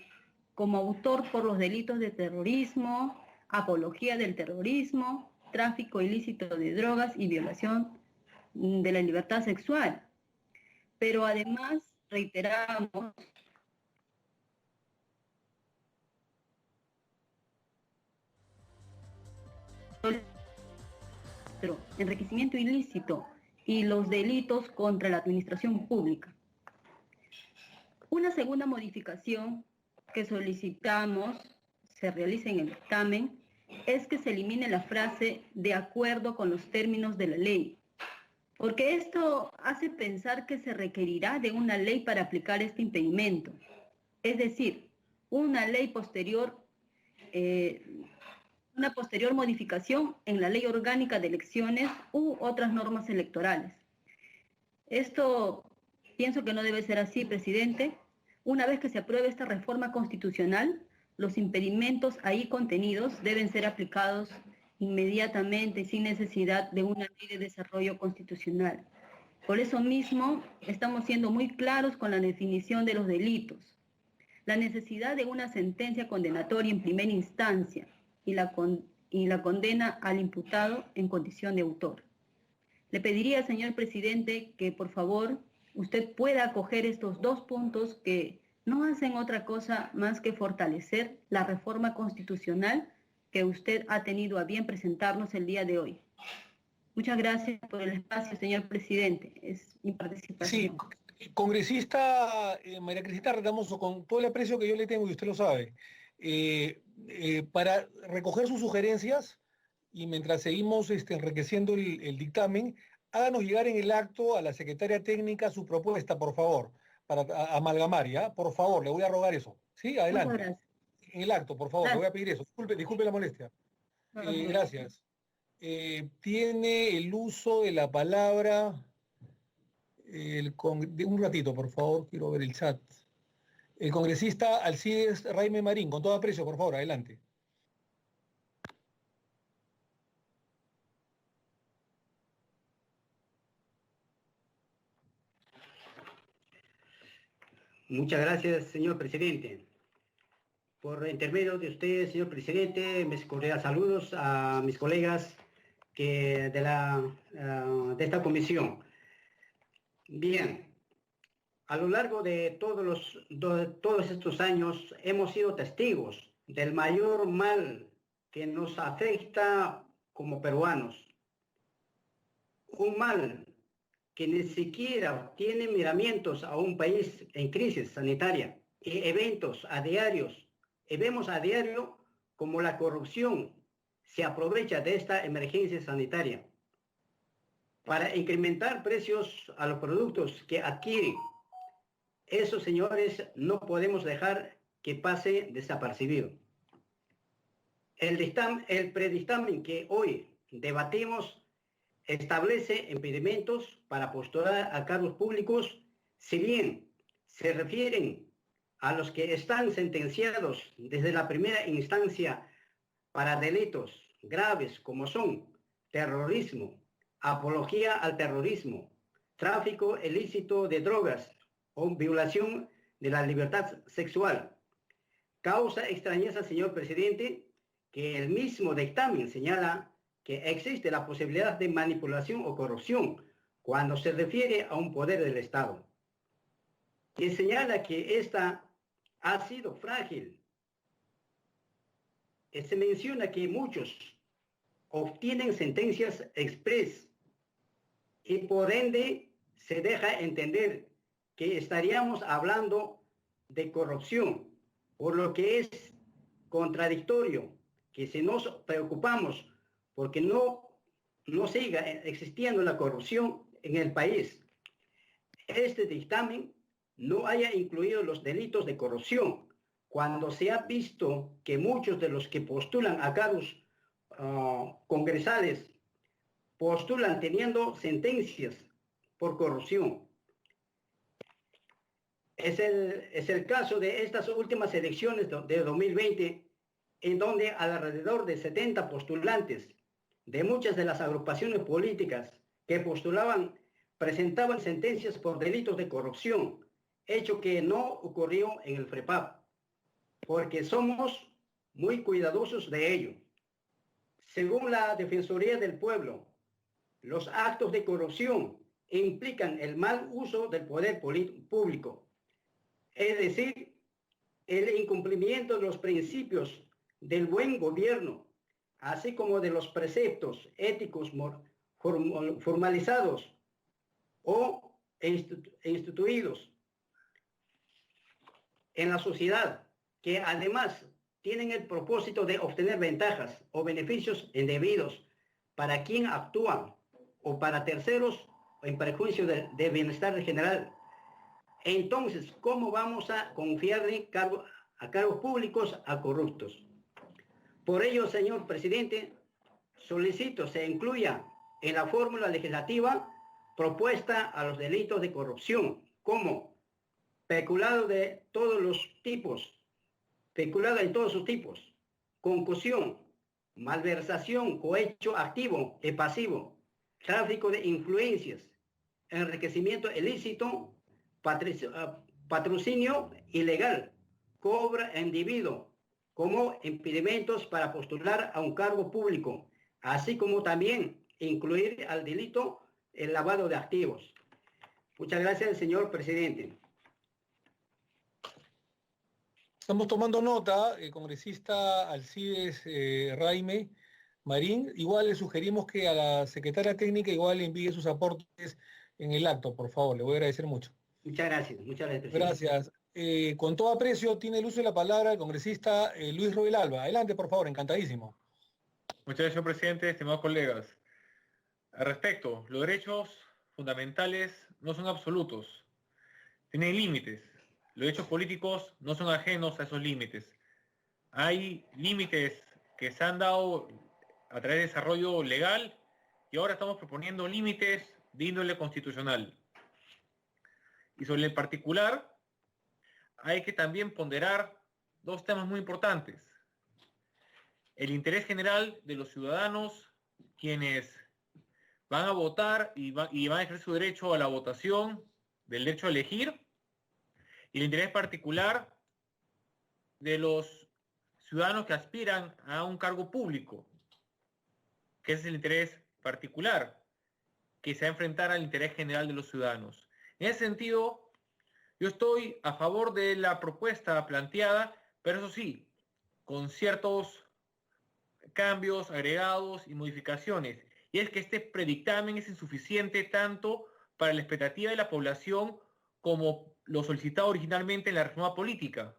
como autor por los delitos de terrorismo, apología del terrorismo, tráfico ilícito de drogas y violación de la libertad sexual. Pero además reiteramos enriquecimiento ilícito y los delitos contra la administración pública. Una segunda modificación que solicitamos se realice en el dictamen es que se elimine la frase de acuerdo con los términos de la ley, porque esto hace pensar que se requerirá de una ley para aplicar este impedimento, es decir, una ley posterior, una posterior modificación en la ley orgánica de elecciones u otras normas electorales. Esto pienso que no debe ser así, presidente. Una vez que se apruebe esta reforma constitucional, los impedimentos ahí contenidos deben ser aplicados inmediatamente sin necesidad de una ley de desarrollo constitucional. Por eso mismo estamos siendo muy claros con la definición de los delitos, la necesidad de una sentencia condenatoria en primera instancia y la condena al imputado en condición de autor. Le pediría, señor presidente, que por favor usted pueda acoger estos 2 puntos que no hacen otra cosa más que fortalecer la reforma constitucional que usted ha tenido a bien presentarnos el día de hoy. Muchas gracias por el espacio, señor presidente. Es mi participación. Sí, congresista María Cristina Retamoso, con todo el aprecio que yo le tengo y usted lo sabe, para recoger sus sugerencias y mientras seguimos enriqueciendo el dictamen, háganos llegar en el acto a la secretaria técnica su propuesta, por favor, para amalgamar, ¿ya? Por favor, le voy a rogar eso. Sí, adelante. Muchas gracias. En el acto, por favor, le voy a pedir eso. Disculpe la molestia. Gracias. Tiene el uso de la palabra, un ratito, por favor, quiero ver el chat. El congresista Alcides Raime Marín, con todo aprecio, por favor, adelante. Muchas gracias, señor presidente. Por intermedio de usted, señor presidente, mis cordiales saludos a mis colegas de esta comisión. Bien, a lo largo de todos estos años hemos sido testigos del mayor mal que nos afecta como peruanos. Un mal que ni siquiera tiene miramientos a un país en crisis sanitaria y eventos a diarios. Y vemos a diario como la corrupción se aprovecha de esta emergencia sanitaria para incrementar precios a los productos que adquieren. Esos señores no podemos dejar que pase desapercibido. El predictamen que hoy debatimos establece impedimentos para postular a cargos públicos, si bien se refieren a los que están sentenciados desde la primera instancia para delitos graves como son terrorismo, apología al terrorismo, tráfico ilícito de drogas o violación de la libertad sexual. Causa extrañeza, señor presidente, que el mismo dictamen señala que existe la posibilidad de manipulación o corrupción cuando se refiere a un poder del Estado. Y señala que esta ha sido frágil. Se menciona que muchos obtienen sentencias express y por ende se deja entender que estaríamos hablando de corrupción, por lo que es contradictorio que si nos preocupamos porque no siga existiendo la corrupción en el país, este dictamen no haya incluido los delitos de corrupción, cuando se ha visto que muchos de los que postulan a cargos congresales postulan teniendo sentencias por corrupción. Es el caso de estas últimas elecciones de 2020, en donde alrededor de 70 postulantes de muchas de las agrupaciones políticas que postulaban presentaban sentencias por delitos de corrupción, hecho que no ocurrió en el FREPAP, porque somos muy cuidadosos de ello. Según la Defensoría del Pueblo, los actos de corrupción implican el mal uso del poder público, es decir, el incumplimiento de los principios del buen gobierno, así como de los preceptos éticos formalizados o instituidos en la sociedad, que además tienen el propósito de obtener ventajas o beneficios indebidos para quien actúa o para terceros en perjuicio del bienestar general. Entonces, ¿cómo vamos a confiarle a cargos públicos a corruptos? Por ello, señor presidente, solicito se incluya en la fórmula legislativa propuesta a los delitos de corrupción, como peculado de todos los tipos, peculado en todos sus tipos, concusión, malversación, cohecho activo y pasivo, tráfico de influencias, enriquecimiento ilícito, patrocinio ilegal, cobro indebido, como impedimentos para postular a un cargo público, así como también incluir al delito el lavado de activos. Muchas gracias, señor presidente. Estamos tomando nota, congresista Alcides Raime Marín. Igual le sugerimos que a la secretaria técnica igual le envíe sus aportes en el acto, por favor. Le voy a agradecer mucho. Muchas gracias, presidente. Gracias. Con todo aprecio, tiene el uso de la palabra el congresista Luis Roel Alba. Adelante, por favor, encantadísimo. Muchas gracias, señor presidente, estimados colegas. Al respecto, los derechos fundamentales no son absolutos, tienen límites. Los derechos políticos no son ajenos a esos límites. Hay límites que se han dado a través de desarrollo legal y ahora estamos proponiendo límites de índole constitucional. Y sobre el particular, hay que también ponderar dos temas muy importantes. El interés general de los ciudadanos, quienes van a votar y van a ejercer su derecho a la votación, del derecho a elegir, y el interés particular de los ciudadanos que aspiran a un cargo público, que ese es el interés particular, que se va a enfrentar al interés general de los ciudadanos. En ese sentido, yo estoy a favor de la propuesta planteada, pero eso sí, con ciertos cambios, agregados y modificaciones. Y es que este predictamen es insuficiente tanto para la expectativa de la población como lo solicitado originalmente en la reforma política.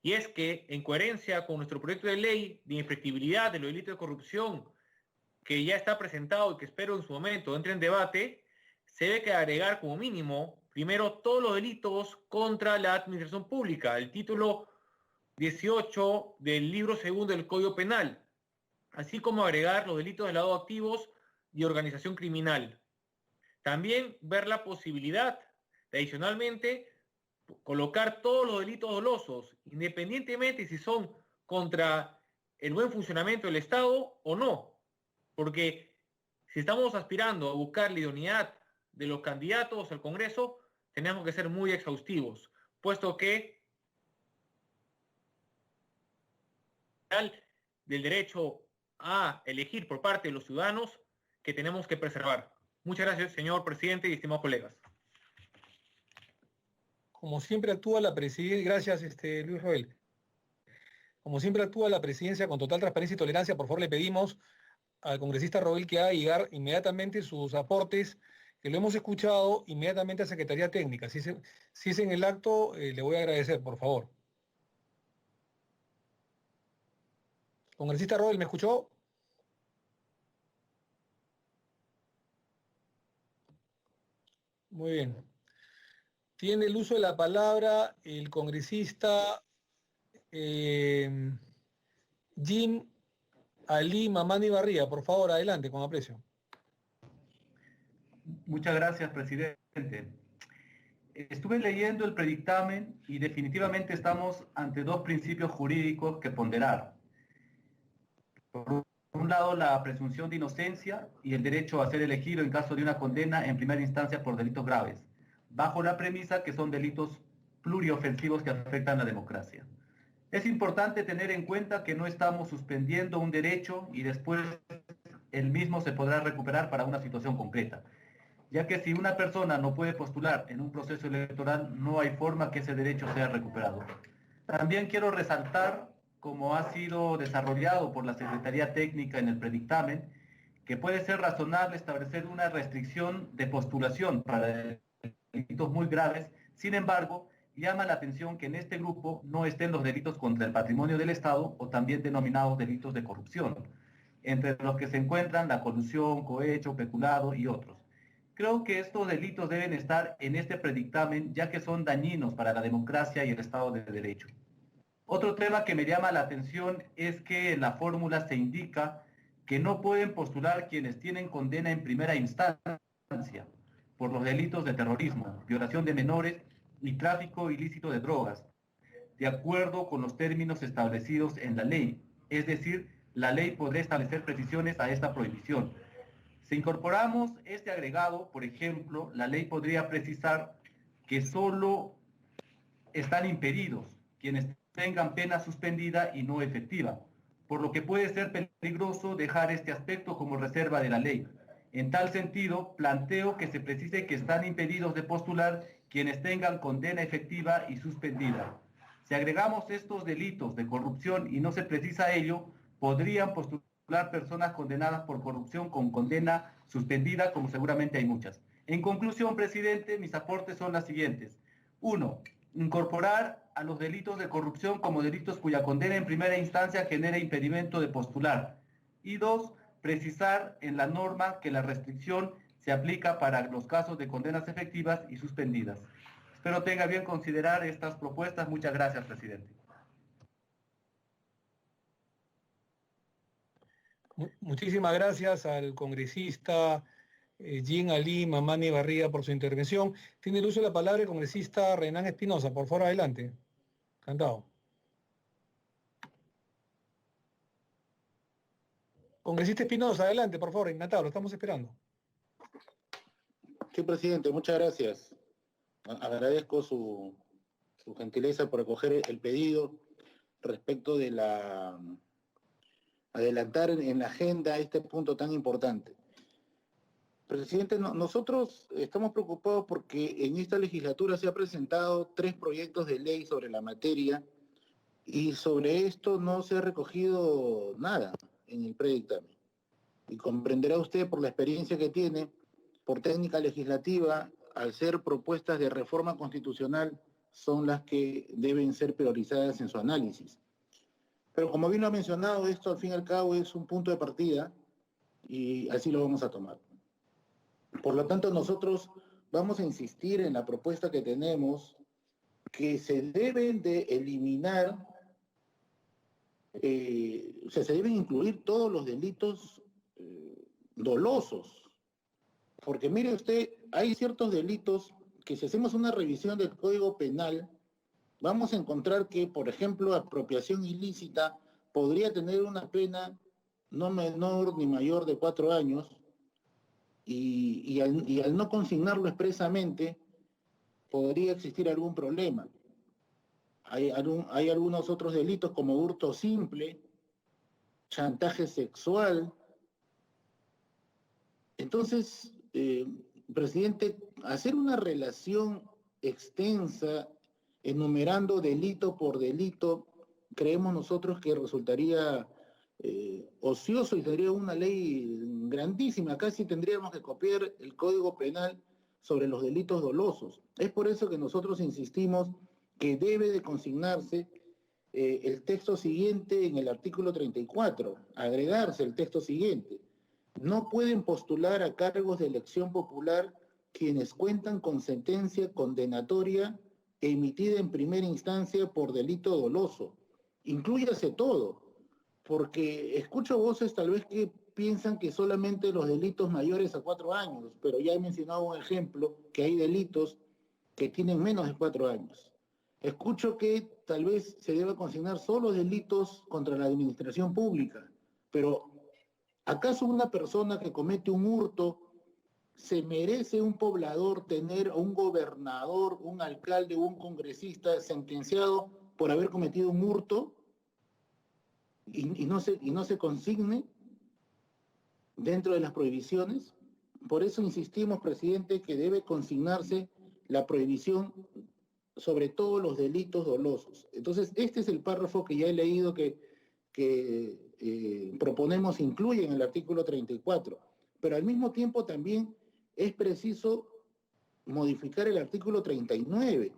Y es que, en coherencia con nuestro proyecto de ley de infractibilidad de los delitos de corrupción, que ya está presentado y que espero en su momento entre en debate, se debe que agregar como mínimo, primero, todos los delitos contra la administración pública, el título 18 del libro segundo del Código Penal, así como agregar los delitos de lavado de activos y organización criminal. También ver la posibilidad de, adicionalmente, colocar todos los delitos dolosos, independientemente si son contra el buen funcionamiento del Estado o no. Porque si estamos aspirando a buscar la idoneidad de los candidatos al Congreso, tenemos que ser muy exhaustivos, puesto que del derecho a elegir por parte de los ciudadanos que tenemos que preservar. Muchas gracias, señor presidente y estimados colegas. Como siempre actúa la presidencia, gracias Luis Roel. Como siempre actúa la presidencia con total transparencia y tolerancia, por favor le pedimos al congresista Roel que haga llegar inmediatamente sus aportes, que lo hemos escuchado, inmediatamente a Secretaría Técnica. Si es en el acto, le voy a agradecer, por favor. Congresista Roel, ¿me escuchó? Muy bien. Tiene el uso de la palabra el congresista Jim Ali Mamani Barría. Por favor, adelante, con aprecio. Muchas gracias, presidente. Estuve leyendo el predictamen y definitivamente estamos ante dos principios jurídicos que ponderar. Por un lado, la presunción de inocencia y el derecho a ser elegido en caso de una condena en primera instancia por delitos graves, bajo la premisa que son delitos pluriofensivos que afectan la democracia. Es importante tener en cuenta que no estamos suspendiendo un derecho y después el mismo se podrá recuperar para una situación concreta, ya que si una persona no puede postular en un proceso electoral, no hay forma que ese derecho sea recuperado. También quiero resaltar, como ha sido desarrollado por la Secretaría Técnica en el predictamen, que puede ser razonable establecer una restricción de postulación para delitos muy graves. Sin embargo, llama la atención que en este grupo no estén los delitos contra el patrimonio del Estado o también denominados delitos de corrupción, entre los que se encuentran la colusión, cohecho, peculado y otros. Creo que estos delitos deben estar en este predictamen, ya que son dañinos para la democracia y el Estado de Derecho. Otro tema que me llama la atención es que en la fórmula se indica que no pueden postular quienes tienen condena en primera instancia por los delitos de terrorismo, violación de menores y tráfico ilícito de drogas, de acuerdo con los términos establecidos en la ley. Es decir, la ley podrá establecer precisiones a esta prohibición. Si incorporamos este agregado, por ejemplo, la ley podría precisar que solo están impedidos quienes tengan pena suspendida y no efectiva, por lo que puede ser peligroso dejar este aspecto como reserva de la ley. En tal sentido, planteo que se precise que están impedidos de postular quienes tengan condena efectiva y suspendida. Si agregamos estos delitos de corrupción y no se precisa ello, podrían postular personas condenadas por corrupción con condena suspendida, como seguramente hay muchas. En conclusión, presidente, mis aportes son las siguientes. 1. Incorporar a los delitos de corrupción como delitos cuya condena en primera instancia genere impedimento de postular. Y 2. Precisar en la norma que la restricción se aplica para los casos de condenas efectivas y suspendidas. Espero tenga bien considerar estas propuestas. Muchas gracias, presidente. Muchísimas gracias al congresista Jean Ali Mamani Barriga por su intervención. Tiene el uso de la palabra el congresista Renan Espinosa. Por favor, adelante. Encantado. Congresista Espinosa, adelante, por favor, encantado, lo estamos esperando. Sí, presidente, muchas gracias. Agradezco su gentileza por acoger el pedido respecto de adelantar en la agenda este punto tan importante. Presidente, nosotros estamos preocupados porque en esta legislatura se han presentado 3 proyectos de ley sobre la materia y sobre esto no se ha recogido nada en el predictamen. Y comprenderá usted por la experiencia que tiene, por técnica legislativa, al ser propuestas de reforma constitucional, son las que deben ser priorizadas en su análisis. Pero como bien lo ha mencionado, esto al fin y al cabo es un punto de partida y así lo vamos a tomar. Por lo tanto, nosotros vamos a insistir en la propuesta que tenemos, que se deben de eliminar, se deben incluir todos los delitos dolosos. Porque mire usted, hay ciertos delitos que si hacemos una revisión del Código Penal, vamos a encontrar que, por ejemplo, apropiación ilícita podría tener una pena no menor ni mayor de 4 años, y al no consignarlo expresamente, podría existir algún problema. Hay algunos otros delitos como hurto simple, chantaje sexual. Entonces, presidente, hacer una relación extensa, enumerando delito por delito, creemos nosotros que resultaría ocioso y tendría una ley grandísima. Casi tendríamos que copiar el Código Penal sobre los delitos dolosos. Es por eso que nosotros insistimos que debe de consignarse el texto siguiente en el artículo 34, agregarse el texto siguiente. No pueden postular a cargos de elección popular quienes cuentan con sentencia condenatoria emitida en primera instancia por delito doloso. Inclúyase todo, porque escucho voces tal vez que piensan que solamente los delitos mayores a 4 años, pero ya he mencionado un ejemplo, que hay delitos que tienen menos de 4 años. Escucho que tal vez se deba consignar solo delitos contra la administración pública, pero ¿acaso una persona que comete un hurto se merece un poblador tener a un gobernador, un alcalde o un congresista sentenciado por haber cometido un hurto y no se consigne dentro de las prohibiciones? Por eso insistimos, presidente, que debe consignarse la prohibición sobre todos los delitos dolosos. Entonces, este es el párrafo que ya he leído que proponemos incluye en el artículo 34. Pero al mismo tiempo también es preciso modificar el artículo 39,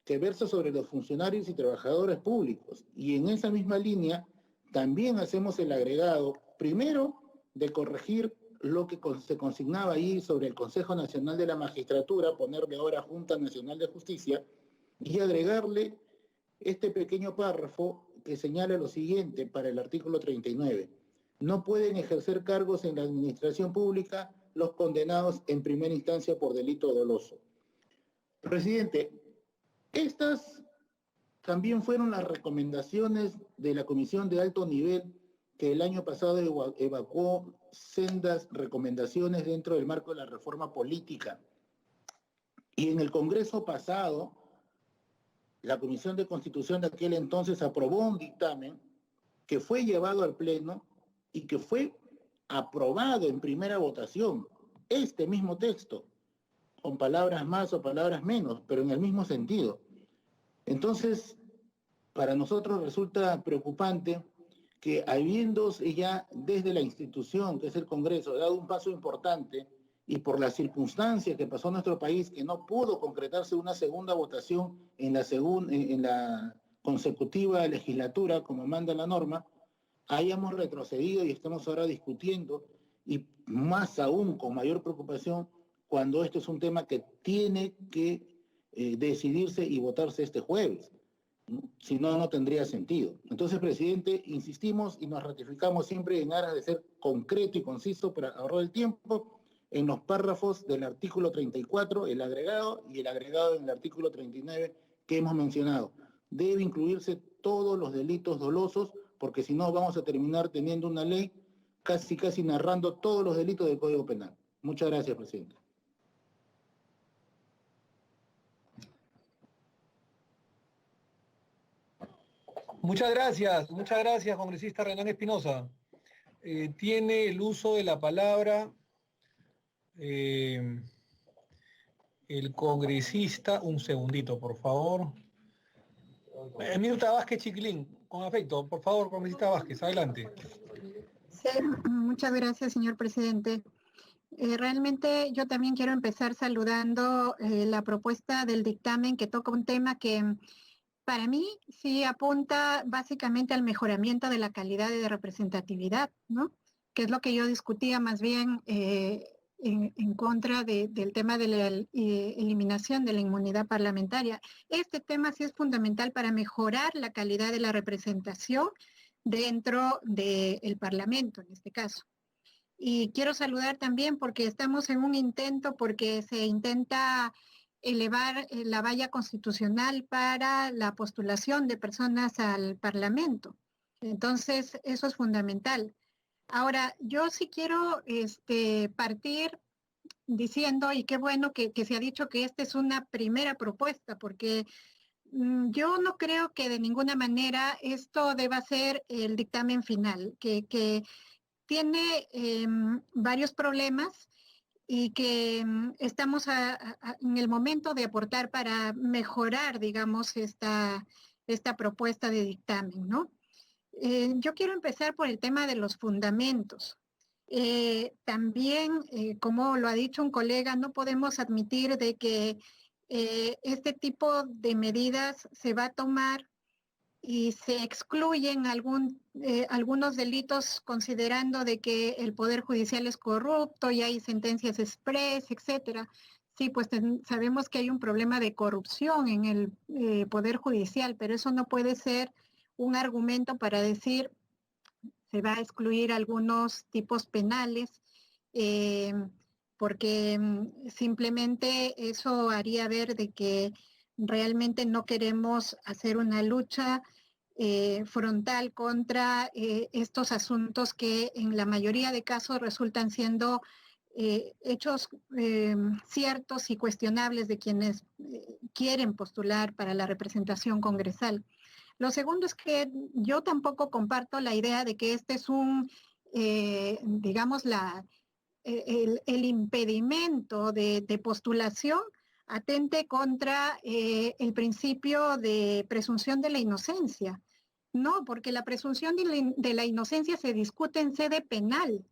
que versa sobre los funcionarios y trabajadores públicos. Y en esa misma línea también hacemos el agregado, primero, de corregir lo que se consignaba ahí sobre el Consejo Nacional de la Magistratura, ponerle ahora Junta Nacional de Justicia, y agregarle este pequeño párrafo que señala lo siguiente para el artículo 39. No pueden ejercer cargos en la administración pública los condenados en primera instancia por delito doloso. Presidente, estas también fueron las recomendaciones de la Comisión de Alto Nivel que el año pasado evacuó sendas recomendaciones dentro del marco de la reforma política. Y en el Congreso pasado, la Comisión de Constitución de aquel entonces aprobó un dictamen que fue llevado al Pleno y que fue aprobado en primera votación este mismo texto, con palabras más o palabras menos, pero en el mismo sentido. Entonces, para nosotros resulta preocupante que habiendo ya desde la institución, que es el Congreso, dado un paso importante, y por las circunstancias que pasó en nuestro país, que no pudo concretarse una segunda votación en la consecutiva legislatura, como manda la norma, hayamos retrocedido y estamos ahora discutiendo, y más aún con mayor preocupación, cuando esto es un tema que tiene que decidirse y votarse este jueves. Si no, no tendría sentido. Entonces, presidente, insistimos y nos ratificamos siempre en aras de ser concreto y conciso para ahorrar el tiempo en los párrafos del artículo 34, el agregado, y el agregado en el artículo 39 que hemos mencionado. Debe incluirse todos los delitos dolosos, porque si no vamos a terminar teniendo una ley casi narrando todos los delitos del Código Penal. Muchas gracias, presidente. Muchas gracias, congresista Renan Espinosa. Tiene el uso de la palabra el congresista, un segundito, por favor. Mirta Vázquez Chiquilín, con afecto, por favor, congresista Vázquez, adelante. Sí, muchas gracias, señor presidente. Realmente yo también quiero empezar saludando la propuesta del dictamen que toca un tema que para mí sí apunta básicamente al mejoramiento de la calidad de representatividad, ¿no? Que es lo que yo discutía más bien en contra del tema de la eliminación de la inmunidad parlamentaria. Este tema sí es fundamental para mejorar la calidad de la representación dentro del Parlamento, en este caso. Y quiero saludar también porque estamos en un intento, porque se intenta elevar la valla constitucional para la postulación de personas al Parlamento. Entonces, eso es fundamental. Ahora, yo sí quiero partir diciendo, y qué bueno que se ha dicho que esta es una primera propuesta, porque yo no creo que de ninguna manera esto deba ser el dictamen final, que tiene varios problemas y que estamos en el momento de aportar para mejorar, digamos, esta propuesta de dictamen, ¿no? Yo quiero empezar por el tema de los fundamentos. También, como lo ha dicho un colega, no podemos admitir de que este tipo de medidas se va a tomar y se excluyen algunos delitos considerando de que el Poder Judicial es corrupto y hay sentencias express, etcétera. Sí, pues sabemos que hay un problema de corrupción en el Poder Judicial, pero eso no puede ser un argumento para decir se va a excluir algunos tipos penales, porque simplemente eso haría ver de que realmente no queremos hacer una lucha frontal contra estos asuntos que en la mayoría de casos resultan siendo hechos ciertos y cuestionables de quienes quieren postular para la representación congresal. Lo segundo es que yo tampoco comparto la idea de que este es digamos, el impedimento de postulación atente contra el principio de presunción de la inocencia. No, porque la presunción de la inocencia se discute en sede penal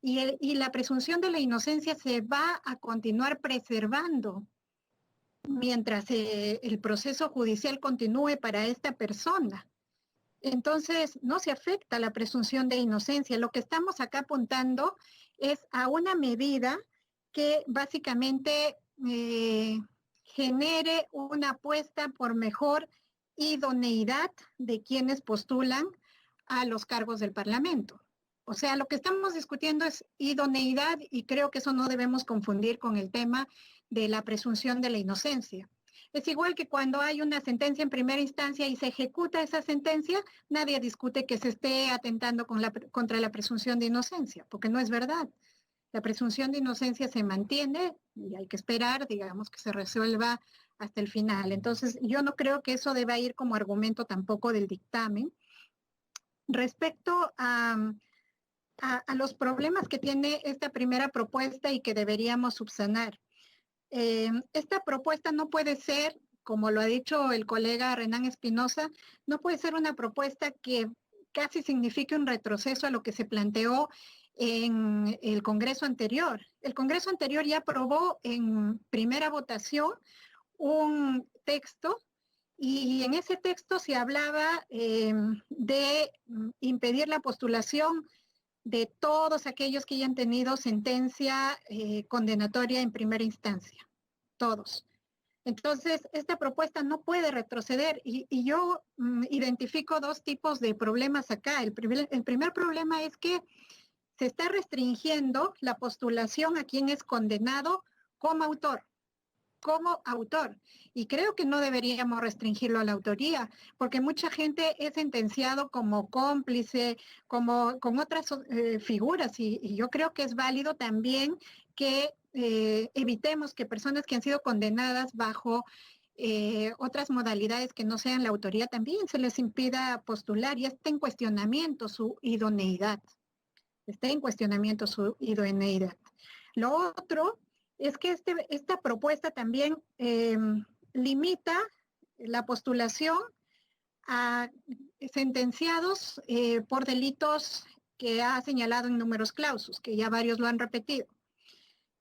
y la presunción de la inocencia se va a continuar preservando mientras el proceso judicial continúe para esta persona. Entonces, no se afecta la presunción de inocencia. Lo que estamos acá apuntando es a una medida que básicamente genere una apuesta por mejor idoneidad de quienes postulan a los cargos del Parlamento. O sea, lo que estamos discutiendo es idoneidad y creo que eso no debemos confundir con el tema de la presunción de la inocencia. Es igual que cuando hay una sentencia en primera instancia y se ejecuta esa sentencia, nadie discute que se esté atentando contra la presunción de inocencia, porque no es verdad. La presunción de inocencia se mantiene y hay que esperar, digamos, que se resuelva hasta el final. Entonces, yo no creo que eso deba ir como argumento tampoco del dictamen. Respecto a a los problemas que tiene esta primera propuesta y que deberíamos subsanar. Esta propuesta no puede ser, como lo ha dicho el colega Renan Espinosa, no puede ser una propuesta que casi signifique un retroceso a lo que se planteó en el Congreso anterior. El Congreso anterior ya aprobó en primera votación un texto y en ese texto se hablaba de impedir la postulación de todos aquellos que hayan tenido sentencia condenatoria en primera instancia, todos. Entonces, esta propuesta no puede retroceder y yo identifico dos tipos de problemas acá. El primer problema es que se está restringiendo la postulación a quien es condenado como autor. Y creo que no deberíamos restringirlo a la autoría, porque mucha gente es sentenciado como cómplice, como con otras figuras, y yo creo que es válido también que evitemos que personas que han sido condenadas bajo otras modalidades que no sean la autoría también se les impida postular, y está en cuestionamiento su idoneidad. Lo otro es que esta propuesta también limita la postulación a sentenciados por delitos que ha señalado en numerus clausus, que ya varios lo han repetido.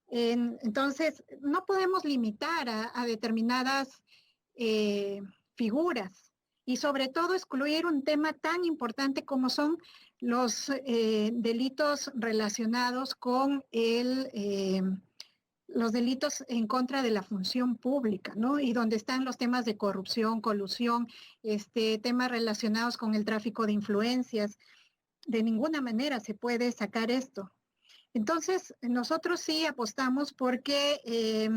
Entonces, no podemos limitar a determinadas figuras y sobre todo excluir un tema tan importante como son los delitos relacionados con los delitos en contra de la función pública, ¿no? Y donde están los temas de corrupción, colusión, temas relacionados con el tráfico de influencias. De ninguna manera se puede sacar esto. Entonces, nosotros sí apostamos porque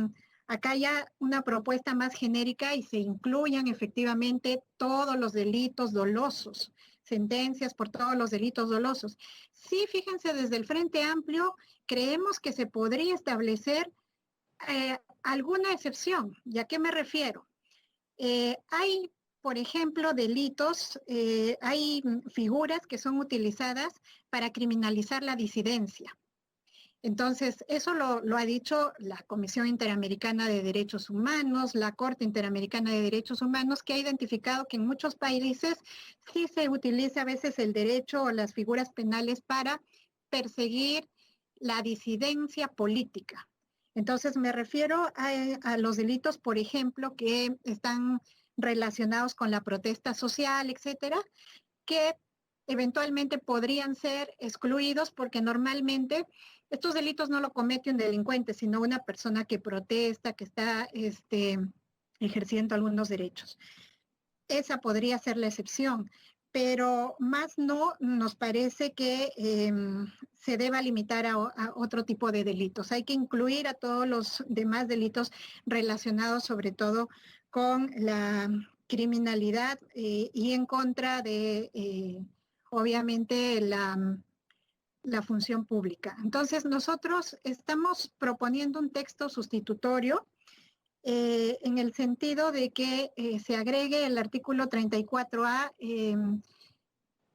acá haya una propuesta más genérica y se incluyan efectivamente todos los delitos dolosos, sentencias por todos los delitos dolosos. Sí, fíjense, desde el Frente Amplio creemos que se podría establecer alguna excepción. ¿Y a qué me refiero? Hay, por ejemplo, delitos, hay figuras que son utilizadas para criminalizar la disidencia. Entonces, eso lo ha dicho la Comisión Interamericana de Derechos Humanos, la Corte Interamericana de Derechos Humanos, que ha identificado que en muchos países sí se utiliza a veces el derecho o las figuras penales para perseguir la disidencia política. Entonces, me refiero a los delitos, por ejemplo, que están relacionados con la protesta social, etcétera, que eventualmente podrían ser excluidos porque normalmente estos delitos no lo comete un delincuente, sino una persona que protesta, que está ejerciendo algunos derechos. Esa podría ser la excepción, pero más no nos parece que se deba limitar a otro tipo de delitos. Hay que incluir a todos los demás delitos relacionados sobre todo con la criminalidad y en contra de, obviamente, la función pública. Entonces, nosotros estamos proponiendo un texto sustitutorio en el sentido de que se agregue el artículo 34A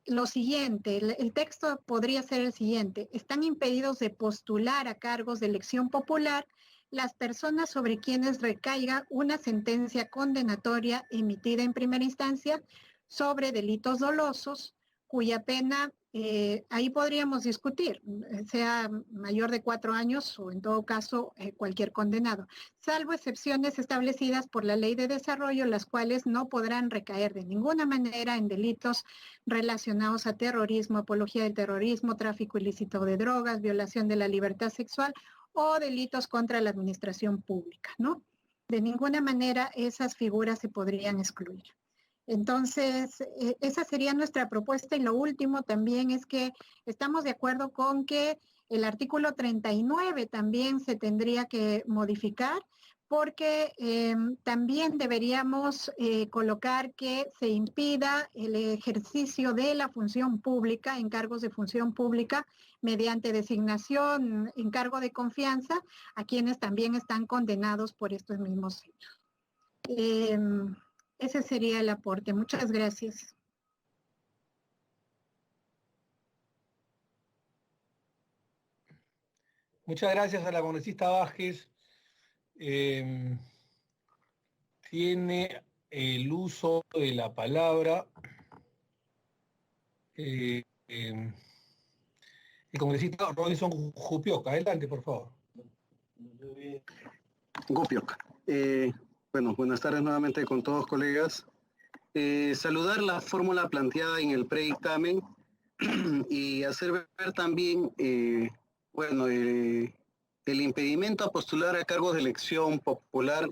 lo siguiente, el texto podría ser el siguiente: están impedidos de postular a cargos de elección popular las personas sobre quienes recaiga una sentencia condenatoria emitida en primera instancia sobre delitos dolosos, cuya pena, ahí podríamos discutir, sea mayor de 4 años o en todo caso cualquier condenado, salvo excepciones establecidas por la Ley de Desarrollo, las cuales no podrán recaer de ninguna manera en delitos relacionados a terrorismo, apología del terrorismo, tráfico ilícito de drogas, violación de la libertad sexual o delitos contra la administración pública, ¿no? De ninguna manera esas figuras se podrían excluir. Entonces, esa sería nuestra propuesta. Y lo último también es que estamos de acuerdo con que el artículo 39 también se tendría que modificar, porque también deberíamos colocar que se impida el ejercicio de la función pública, encargos de función pública, mediante designación, encargo de confianza, a quienes también están condenados por estos mismos hechos. Ese sería el aporte. Muchas gracias. Muchas gracias a la congresista Vázquez. Tiene el uso de la palabra el congresista Robinson Jupioca. Adelante, por favor. Gupioca. Bueno, buenas tardes nuevamente con todos, colegas. Saludar la fórmula planteada en el predictamen y hacer ver también, bueno, el impedimento a postular a cargos de elección popular,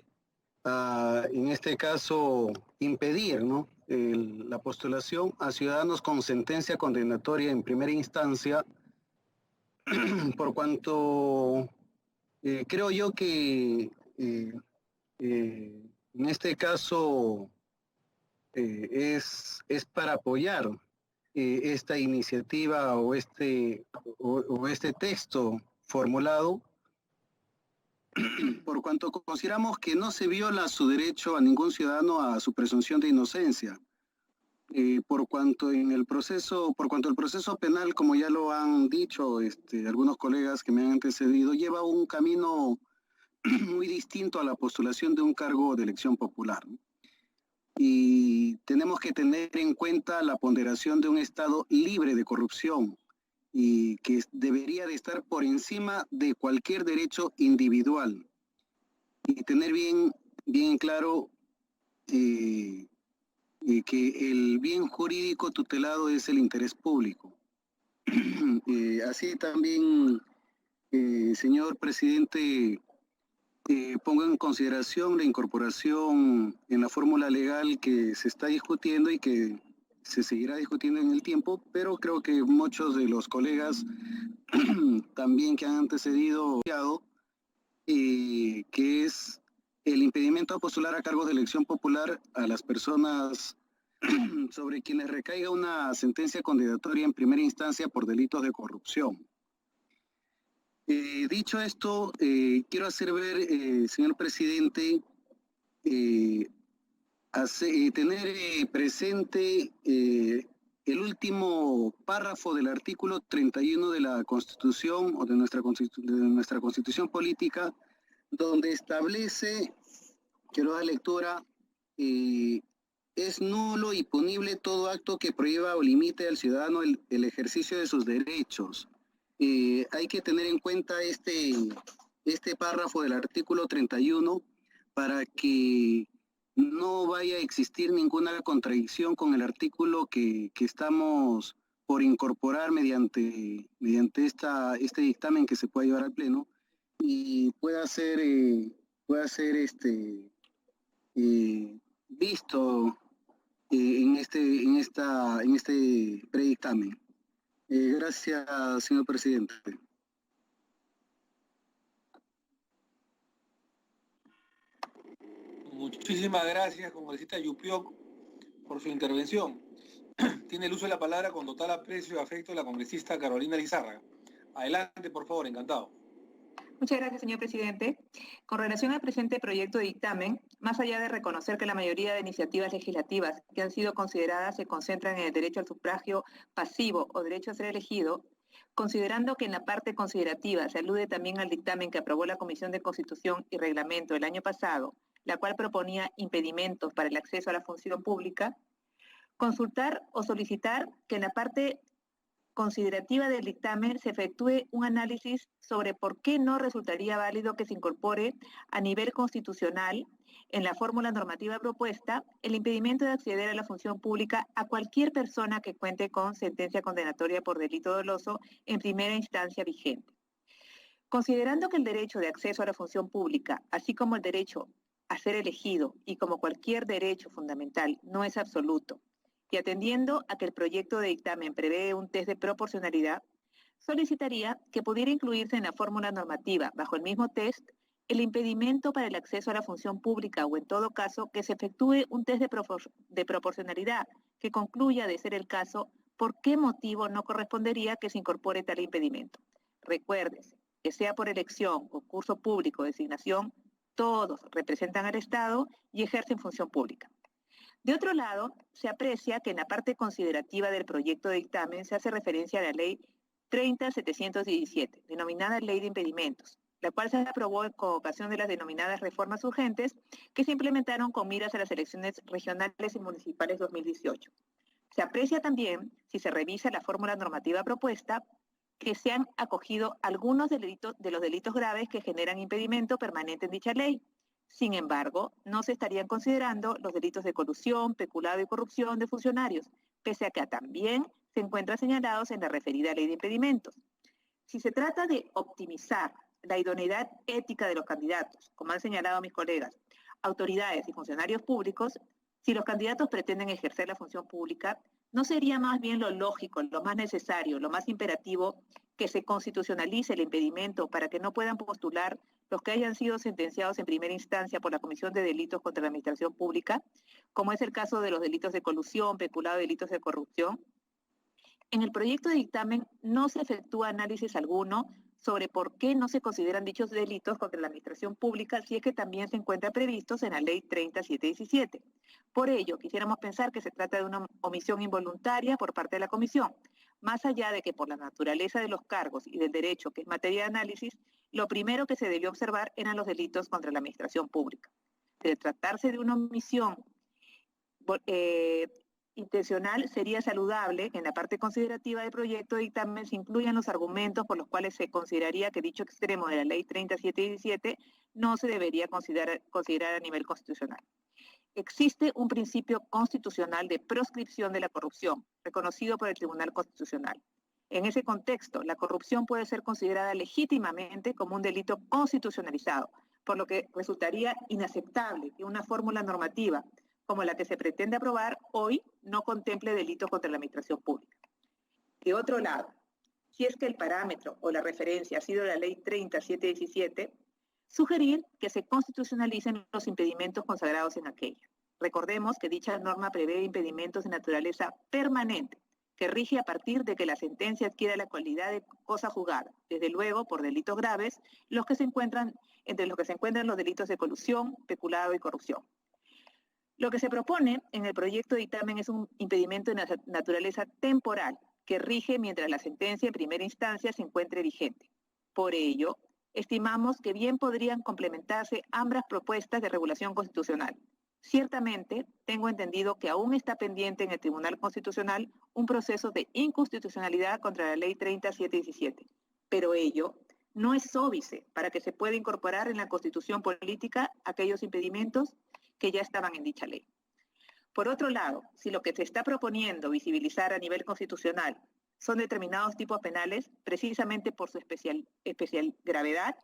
en este caso, impedir, ¿no?, la postulación a ciudadanos con sentencia condenatoria en primera instancia, por cuanto creo yo que en este caso es para apoyar esta iniciativa o este texto formulado, por cuanto consideramos que no se viola su derecho a ningún ciudadano a su presunción de inocencia, por cuanto el proceso penal, como ya lo han dicho algunos colegas que me han antecedido, lleva un camino muy distinto a la postulación de un cargo de elección popular, ¿no? Y tenemos que tener en cuenta la ponderación de un Estado libre de corrupción y que debería de estar por encima de cualquier derecho individual. Y tener bien claro que el bien jurídico tutelado es el interés público. Así también, señor presidente, pongo en consideración la incorporación en la fórmula legal que se está discutiendo y que se seguirá discutiendo en el tiempo, pero creo que muchos de los colegas también que han antecedido, que es el impedimento a postular a cargos de elección popular a las personas sobre quienes recaiga una sentencia condenatoria en primera instancia por delitos de corrupción. Dicho esto, quiero hacer ver, señor presidente, tener presente el último párrafo del artículo 31 de la Constitución o de nuestra Constitución Política, donde establece, quiero dar lectura, es nulo y punible todo acto que prohíba o limite al ciudadano el ejercicio de sus derechos. Hay que tener en cuenta este párrafo del artículo 31 para que no vaya a existir ninguna contradicción con el artículo que estamos por incorporar mediante este dictamen que se pueda llevar al Pleno y pueda ser visto en este predictamen. Gracias, señor presidente. Muchísimas gracias, congresista Yupioc, por su intervención. Tiene el uso de la palabra con total aprecio y afecto la congresista Carolina Lizárraga. Adelante, por favor, encantado. Muchas gracias, señor presidente. Con relación al presente proyecto de dictamen, más allá de reconocer que la mayoría de iniciativas legislativas que han sido consideradas se concentran en el derecho al sufragio pasivo o derecho a ser elegido, considerando que en la parte considerativa se alude también al dictamen que aprobó la Comisión de Constitución y Reglamento el año pasado, la cual proponía impedimentos para el acceso a la función pública, consultar o solicitar que en la parte considerativa del dictamen se efectúe un análisis sobre por qué no resultaría válido que se incorpore a nivel constitucional en la fórmula normativa propuesta el impedimento de acceder a la función pública a cualquier persona que cuente con sentencia condenatoria por delito doloso en primera instancia vigente. Considerando que el derecho de acceso a la función pública, así como el derecho a ser elegido y como cualquier derecho fundamental, no es absoluto, y atendiendo a que el proyecto de dictamen prevé un test de proporcionalidad, solicitaría que pudiera incluirse en la fórmula normativa, bajo el mismo test, el impedimento para el acceso a la función pública o, en todo caso, que se efectúe un test de proporcionalidad que concluya, de ser el caso, por qué motivo no correspondería que se incorpore tal impedimento. Recuérdese, que sea por elección, concurso público, designación, todos representan al Estado y ejercen función pública. De otro lado, se aprecia que en la parte considerativa del proyecto de dictamen se hace referencia a la Ley 30.717, denominada Ley de Impedimentos, la cual se aprobó en ocasión de las denominadas reformas urgentes que se implementaron con miras a las elecciones regionales y municipales 2018. Se aprecia también, si se revisa la fórmula normativa propuesta, que se han acogido algunos de los delitos graves que generan impedimento permanente en dicha ley. Sin embargo, no se estarían considerando los delitos de colusión, peculado y corrupción de funcionarios, pese a que también se encuentran señalados en la referida ley de impedimentos. Si se trata de optimizar la idoneidad ética de los candidatos, como han señalado mis colegas, autoridades y funcionarios públicos, si los candidatos pretenden ejercer la función pública, ¿no sería más bien lo lógico, lo más necesario, lo más imperativo que se constitucionalice el impedimento para que no puedan postular los que hayan sido sentenciados en primera instancia por la Comisión de Delitos contra la Administración Pública, como es el caso de los delitos de colusión, peculado y delitos de corrupción? En el proyecto de dictamen no se efectúa análisis alguno sobre por qué no se consideran dichos delitos contra la administración pública si es que también se encuentran previstos en la Ley 30.717. Por ello, quisiéramos pensar que se trata de una omisión involuntaria por parte de la Comisión, más allá de que por la naturaleza de los cargos y del derecho que es materia de análisis, lo primero que se debió observar eran los delitos contra la administración pública. De tratarse de una omisión intencional, sería saludable que en la parte considerativa del proyecto de dictamen se incluyan los argumentos por los cuales se consideraría que dicho extremo de la Ley 30.717 no se debería considerar a nivel constitucional. Existe un principio constitucional de proscripción de la corrupción, reconocido por el Tribunal Constitucional. En ese contexto, la corrupción puede ser considerada legítimamente como un delito constitucionalizado, por lo que resultaría inaceptable que una fórmula normativa como la que se pretende aprobar hoy no contemple delitos contra la administración pública. De otro lado, si es que el parámetro o la referencia ha sido la Ley 30.717, sugerir que se constitucionalicen los impedimentos consagrados en aquella. Recordemos que dicha norma prevé impedimentos de naturaleza permanente, que rige a partir de que la sentencia adquiera la cualidad de cosa juzgada, desde luego por delitos graves, entre los que se encuentran los delitos de colusión, peculado y corrupción. Lo que se propone en el proyecto de dictamen es un impedimento de naturaleza temporal que rige mientras la sentencia en primera instancia se encuentre vigente. Por ello, estimamos que bien podrían complementarse ambas propuestas de regulación constitucional. Ciertamente, tengo entendido que aún está pendiente en el Tribunal Constitucional un proceso de inconstitucionalidad contra la Ley 30.717, pero ello no es óbice para que se pueda incorporar en la Constitución política aquellos impedimentos que ya estaban en dicha ley. Por otro lado, si lo que se está proponiendo visibilizar a nivel constitucional son determinados tipos penales, precisamente por su especial gravedad,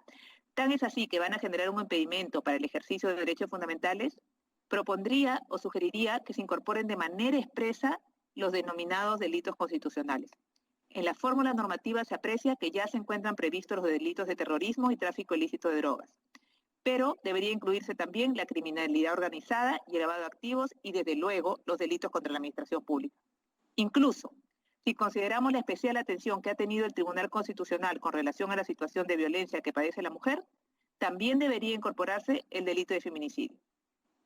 tan es así que van a generar un impedimento para el ejercicio de derechos fundamentales, propondría o sugeriría que se incorporen de manera expresa los denominados delitos constitucionales. En la fórmula normativa se aprecia que ya se encuentran previstos los delitos de terrorismo y tráfico ilícito de drogas, pero debería incluirse también la criminalidad organizada y el lavado de activos y, desde luego, los delitos contra la administración pública. Incluso, si consideramos la especial atención que ha tenido el Tribunal Constitucional con relación a la situación de violencia que padece la mujer, también debería incorporarse el delito de feminicidio.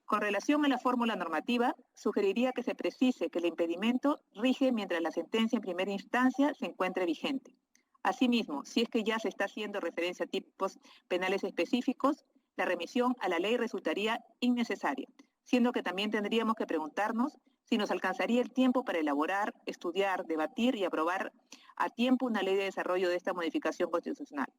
Con relación a la fórmula normativa, sugeriría que se precise que el impedimento rige mientras la sentencia en primera instancia se encuentre vigente. Asimismo, si es que ya se está haciendo referencia a tipos penales específicos, la remisión a la ley resultaría innecesaria, siendo que también tendríamos que preguntarnos si nos alcanzaría el tiempo para elaborar, estudiar, debatir y aprobar a tiempo una ley de desarrollo de esta modificación constitucional.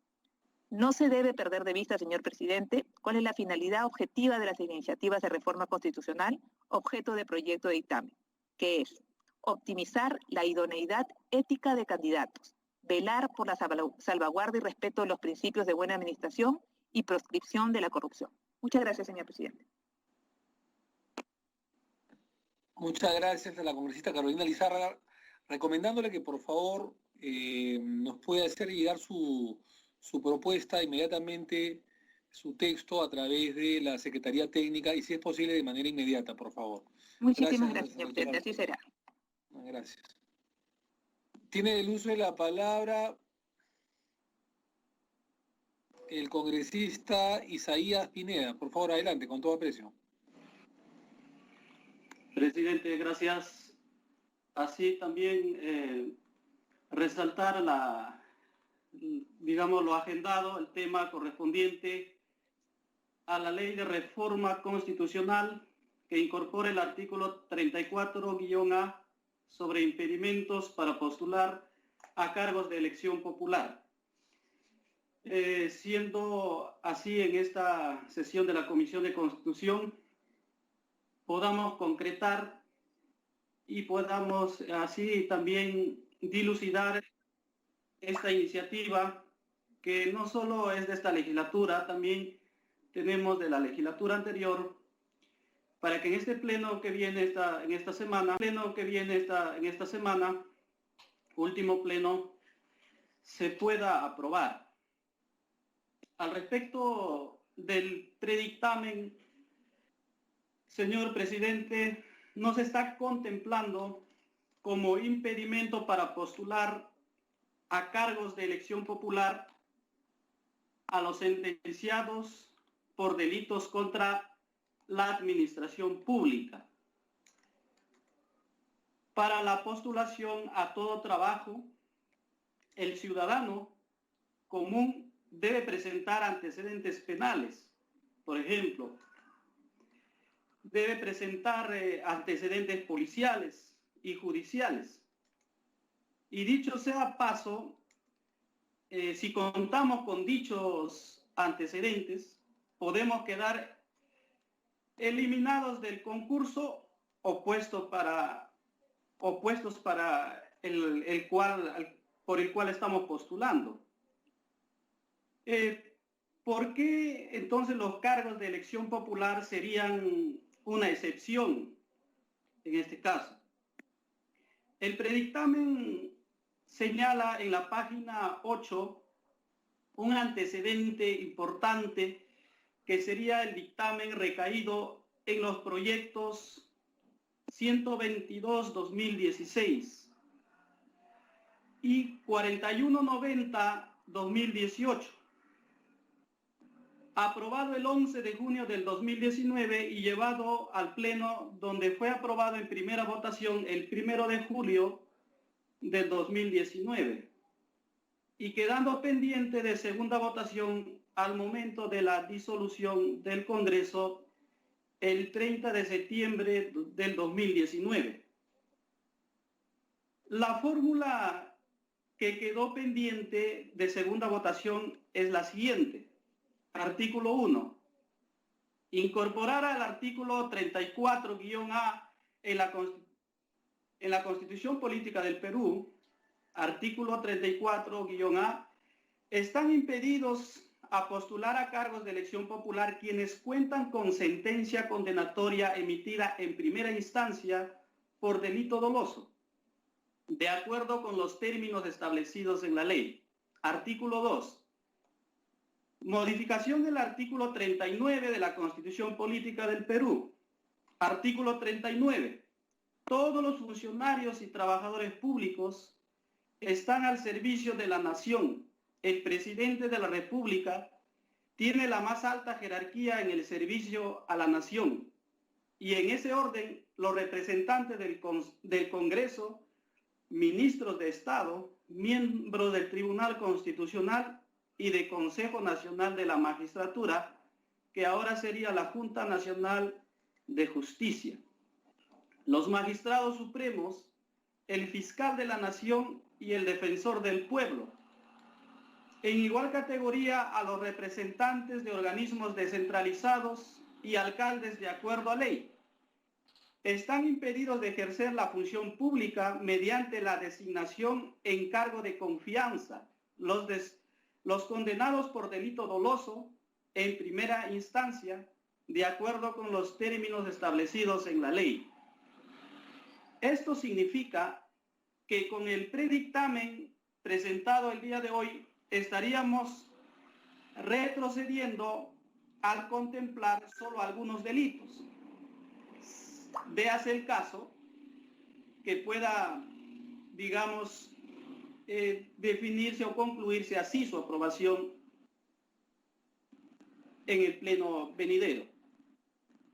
No se debe perder de vista, señor presidente, cuál es la finalidad objetiva de las iniciativas de reforma constitucional objeto de proyecto de dictamen, que es optimizar la idoneidad ética de candidatos, velar por la salvaguarda y respeto de los principios de buena administración y proscripción de la corrupción. Muchas gracias, señor presidente. Muchas gracias a la congresista Carolina Lizárraga, recomendándole que por favor nos pueda hacer llegar su propuesta inmediatamente, su texto a través de la Secretaría Técnica y si es posible de manera inmediata, por favor. Muchísimas gracias, señor presidente. Así será. Gracias. Tiene el uso de la palabra el congresista Isaías Pineda. Por favor, adelante, con todo aprecio. Presidente, gracias. Así también resaltar lo agendado, el tema correspondiente a la ley de reforma constitucional que incorpora el artículo 34-A sobre impedimentos para postular a cargos de elección popular. Siendo así, en esta sesión de la Comisión de Constitución podamos concretar y podamos así también dilucidar esta iniciativa, que no solo es de esta legislatura, también tenemos de la legislatura anterior, para que en este pleno que viene en esta semana, último pleno, se pueda aprobar. Al respecto del predictamen, señor presidente, no se está contemplando como impedimento para postular a cargos de elección popular a los sentenciados por delitos contra la administración pública. Para la postulación a todo trabajo, el ciudadano común debe presentar antecedentes penales. Por ejemplo, debe presentar antecedentes policiales y judiciales. Y dicho sea paso, si contamos con dichos antecedentes, podemos quedar eliminados del concurso opuestos para por el cual estamos postulando. ¿Por qué entonces los cargos de elección popular serían una excepción en este caso? El predictamen señala en la página 8 un antecedente importante que sería el dictamen recaído en los proyectos 122-2016 y 4190-2018, aprobado el 11 de junio del 2019 y llevado al Pleno, donde fue aprobado en primera votación el 1 de julio del 2019 y quedando pendiente de segunda votación al momento de la disolución del Congreso el 30 de septiembre del 2019. La fórmula que quedó pendiente de segunda votación es la siguiente. Artículo 1. Incorporar al artículo 34-A en la Constitución Política del Perú, artículo 34-A, están impedidos a postular a cargos de elección popular quienes cuentan con sentencia condenatoria emitida en primera instancia por delito doloso, de acuerdo con los términos establecidos en la ley. Artículo 2. Modificación del artículo 39 de la Constitución Política del Perú. Artículo 39. Todos los funcionarios y trabajadores públicos están al servicio de la nación. El presidente de la República tiene la más alta jerarquía en el servicio a la nación. Y en ese orden, los representantes del Congreso, ministros de Estado, miembros del Tribunal Constitucional y del Consejo Nacional de la Magistratura, que ahora sería la Junta Nacional de Justicia, los magistrados supremos, el fiscal de la nación y el defensor del pueblo. En igual categoría a los representantes de organismos descentralizados y alcaldes de acuerdo a ley. Están impedidos de ejercer la función pública mediante la designación en cargo de confianza, los condenados por delito doloso en primera instancia, de acuerdo con los términos establecidos en la ley. Esto significa que con el predictamen presentado el día de hoy estaríamos retrocediendo al contemplar solo algunos delitos. Véase el caso que pueda, digamos, definirse o concluirse así su aprobación en el pleno venidero,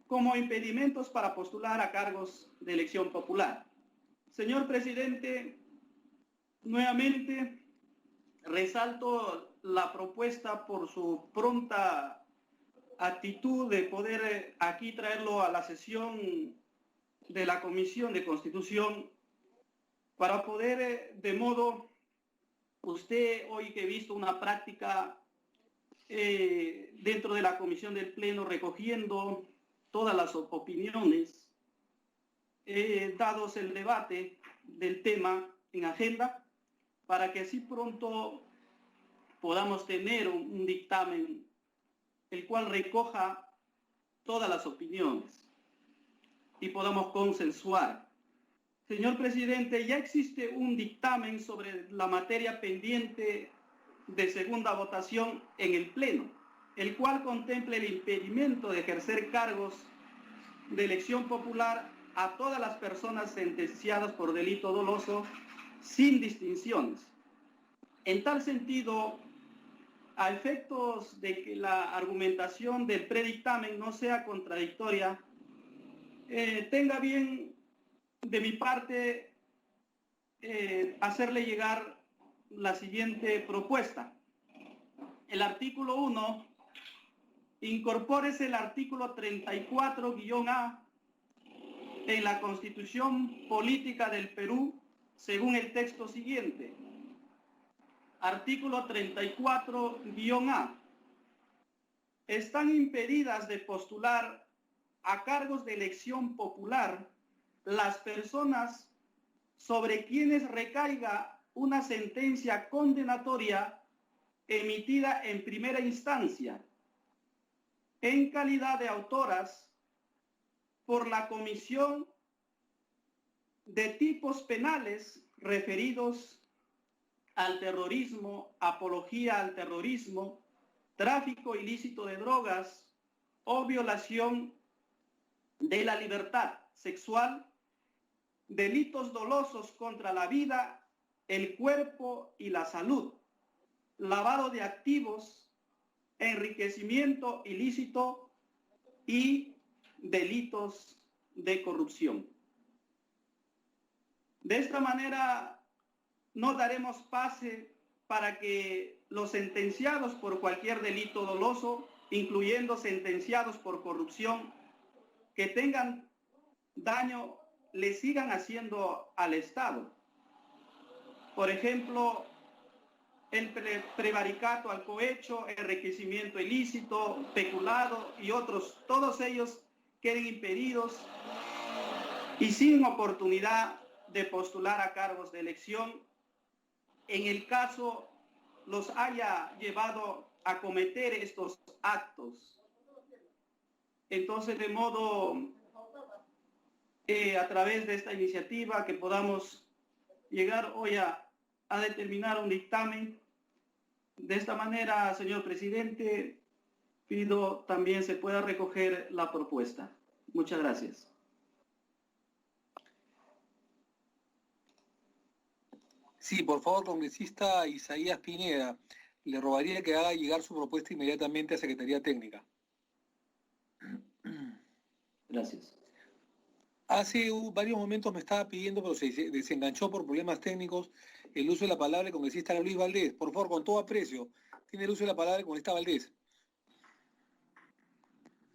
como impedimentos para postular a cargos de elección popular. Señor presidente, Nuevamente, resalto la propuesta por su pronta actitud de poder aquí traerlo a la sesión de la Comisión de Constitución para poder, de modo, usted hoy que he visto una práctica dentro de la Comisión del Pleno recogiendo todas las opiniones, dados el debate del tema en agenda, para que así pronto podamos tener un dictamen el cual recoja todas las opiniones y podamos consensuar. Señor presidente, ya existe un dictamen sobre la materia pendiente de segunda votación en el Pleno, el cual contempla el impedimento de ejercer cargos de elección popular a todas las personas sentenciadas por delito doloso sin distinciones. En tal sentido, a efectos de que la argumentación del predictamen no sea contradictoria, tenga bien de mi parte hacerle llegar la siguiente propuesta. El artículo 1, incorpórese el artículo 34-A en la Constitución Política del Perú según el texto siguiente. Artículo 34-A. Están impedidas de postular a cargos de elección popular las personas sobre quienes recaiga una sentencia condenatoria emitida en primera instancia en calidad de autoras por la comisión de tipos penales referidos al terrorismo, apología al terrorismo, tráfico ilícito de drogas o violación de la libertad sexual, delitos dolosos contra la vida, el cuerpo y la salud, lavado de activos, enriquecimiento ilícito y delitos de corrupción. De esta manera no daremos pase para que los sentenciados por cualquier delito doloso, incluyendo sentenciados por corrupción, que tengan daño, le sigan haciendo al Estado. Por ejemplo, el prevaricato al cohecho, enriquecimiento ilícito, peculado y otros, todos ellos queden impedidos y sin oportunidad de postular a cargos de elección en el caso los haya llevado a cometer estos actos. Entonces, de modo, a través de esta iniciativa, que podamos llegar hoy a determinar un dictamen. De esta manera, señor presidente, pido también se pueda recoger la propuesta. Muchas gracias. Sí, por favor, congresista Isaías Pineda, le rogaría que haga llegar su propuesta inmediatamente a Secretaría Técnica. Gracias. Hace varios momentos me estaba pidiendo, pero se desenganchó por problemas técnicos, el uso de la palabra del congresista Luis Valdés. Por favor, con todo aprecio, tiene el uso de la palabra el congresista Valdés.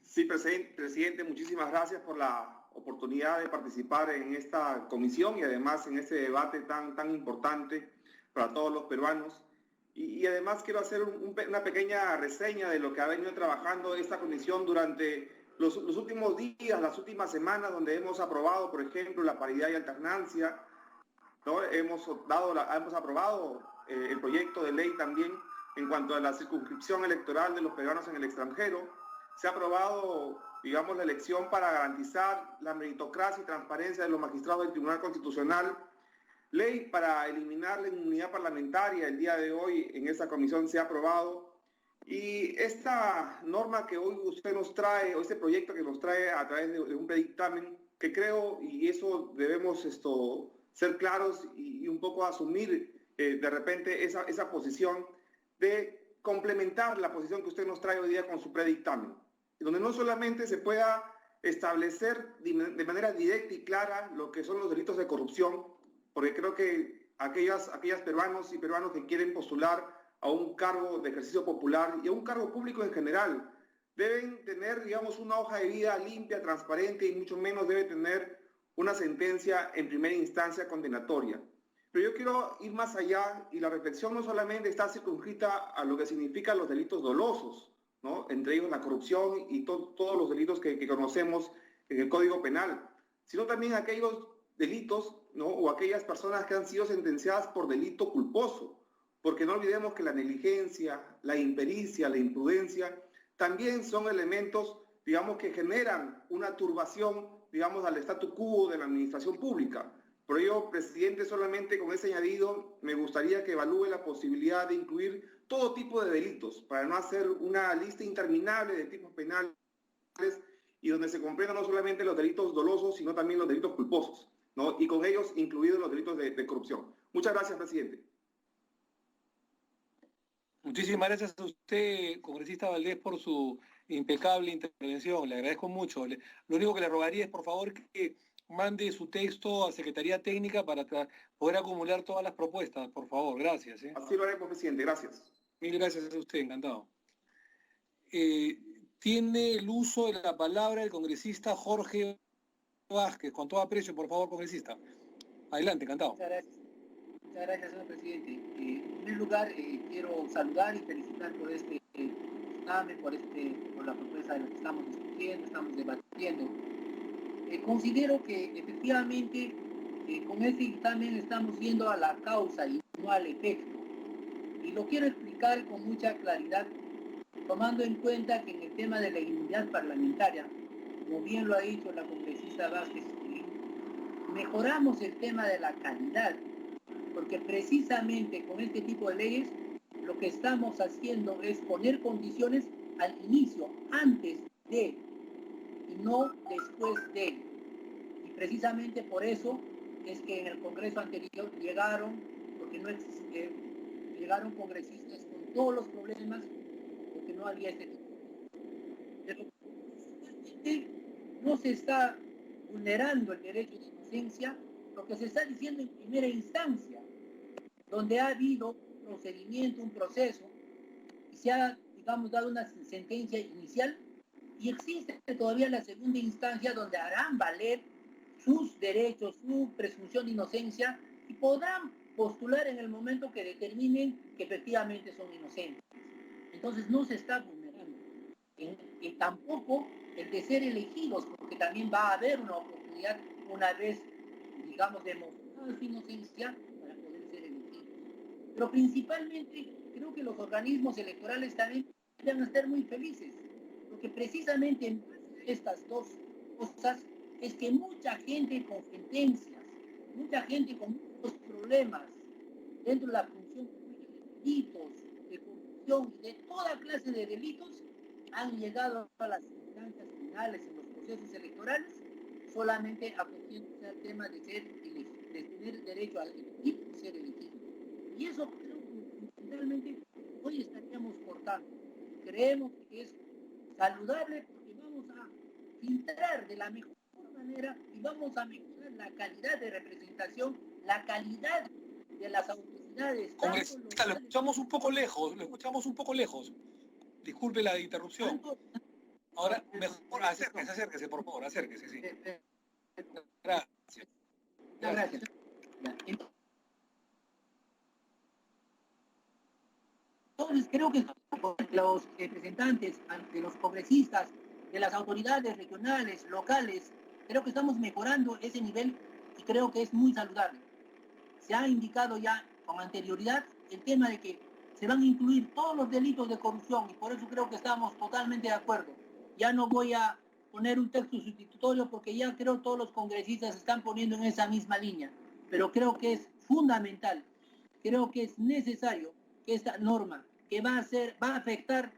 Sí, presidente, muchísimas gracias por la oportunidad de participar en esta comisión y además en este debate tan importante para todos los peruanos. Y además quiero hacer una pequeña reseña de lo que ha venido trabajando esta comisión durante los últimos días, las últimas semanas, donde hemos aprobado, por ejemplo, la paridad y alternancia, ¿no? Hemos aprobado el proyecto de ley también en cuanto a la circunscripción electoral de los peruanos en el extranjero. Se ha aprobado, digamos, la elección para garantizar la meritocracia y transparencia de los magistrados del Tribunal Constitucional. Ley para eliminar la inmunidad parlamentaria, el día de hoy en esa comisión se ha aprobado. Y esta norma que hoy usted nos trae, o este proyecto que nos trae a través de un predictamen, que creo, y eso debemos ser claros y un poco asumir de repente esa posición de complementar la posición que usted nos trae hoy día con su predictamen, donde no solamente se pueda establecer de manera directa y clara lo que son los delitos de corrupción, porque creo que aquellas peruanos y peruanos que quieren postular a un cargo de ejercicio popular y a un cargo público en general. Deben tener, digamos, una hoja de vida limpia, transparente y mucho menos debe tener una sentencia en primera instancia condenatoria. Pero yo quiero ir más allá y la reflexión no solamente está circunscrita a lo que significan los delitos dolosos, ¿no? Entre ellos la corrupción y todos los delitos que conocemos en el Código Penal, sino también aquellos delitos, ¿no? O aquellas personas que han sido sentenciadas por delito culposo, porque no olvidemos que la negligencia, la impericia, la imprudencia, también son elementos, digamos, que generan una turbación, digamos, al statu quo de la administración pública. Por ello, presidente, solamente con ese añadido, me gustaría que evalúe la posibilidad de incluir todo tipo de delitos, para no hacer una lista interminable de tipos penales y donde se comprendan no solamente los delitos dolosos, sino también los delitos culposos, ¿no? Y con ellos incluidos los delitos de corrupción. Muchas gracias, presidente. Muchísimas gracias a usted, congresista Valdés, por su impecable intervención. Le agradezco mucho. Lo único que le rogaría es, por favor, que mande su texto a Secretaría Técnica para poder acumular todas las propuestas, por favor. Gracias. Así lo haremos, presidente. Gracias. Mil gracias a usted, encantado. Tiene el uso de la palabra el congresista Jorge Vázquez. Con todo aprecio, por favor, congresista. Adelante, encantado. Muchas gracias. Muchas gracias, señor presidente. En primer lugar, quiero saludar y felicitar por este dictamen, por la propuesta de lo que estamos discutiendo, estamos debatiendo. Considero que efectivamente con este dictamen estamos yendo a la causa y no al efecto. Y lo quiero explicar con mucha claridad, tomando en cuenta que en el tema de la inmunidad parlamentaria, como bien lo ha dicho la congresista Vázquez, mejoramos el tema de la calidad, porque precisamente con este tipo de leyes lo que estamos haciendo es poner condiciones al inicio, antes de, y no después de. Y precisamente por eso es que en el Congreso anterior llegaron congresistas con todos los problemas, porque no había este tipo. Pero no se está vulnerando el derecho de inocencia, lo que se está diciendo en primera instancia, donde ha habido un procedimiento, un proceso, y se ha, digamos, dado una sentencia inicial, y existe todavía la segunda instancia donde harán valer sus derechos, su presunción de inocencia, y podrán postular en el momento que determinen que efectivamente son inocentes. Entonces no se está vulnerando. Y tampoco el de ser elegidos, porque también va a haber una oportunidad una vez, digamos, demostrada su inocencia para poder ser elegidos. Pero principalmente creo que los organismos electorales también van a estar muy felices, porque precisamente en estas dos cosas es que mucha gente con sentencias, mucha gente con muchos problemas dentro de la función pública, de delitos, de corrupción y de toda clase de delitos, han llegado a las instancias finales en los procesos electorales solamente acogiéndose al tema de tener derecho a elegir y ser elegido. Y eso creo que fundamentalmente hoy estaríamos cortando. Creemos que es saludable porque vamos a filtrar de la mejor manera y vamos a mejorar la calidad de representación, la calidad de las autoridades. Congresista, lo escuchamos un poco lejos, Disculpe la interrupción. Ahora, mejor, acérquese, por favor, acérquese, sí. Gracias. Entonces, creo que los representantes de los congresistas, de las autoridades regionales, locales, creo que estamos mejorando ese nivel y creo que es muy saludable. Se ha indicado ya con anterioridad el tema de que se van a incluir todos los delitos de corrupción y por eso creo que estamos totalmente de acuerdo. Ya no voy a poner un texto sustitutorio porque ya creo todos los congresistas están poniendo en esa misma línea, pero creo que es fundamental, creo que es necesario que esta norma que va a afectar,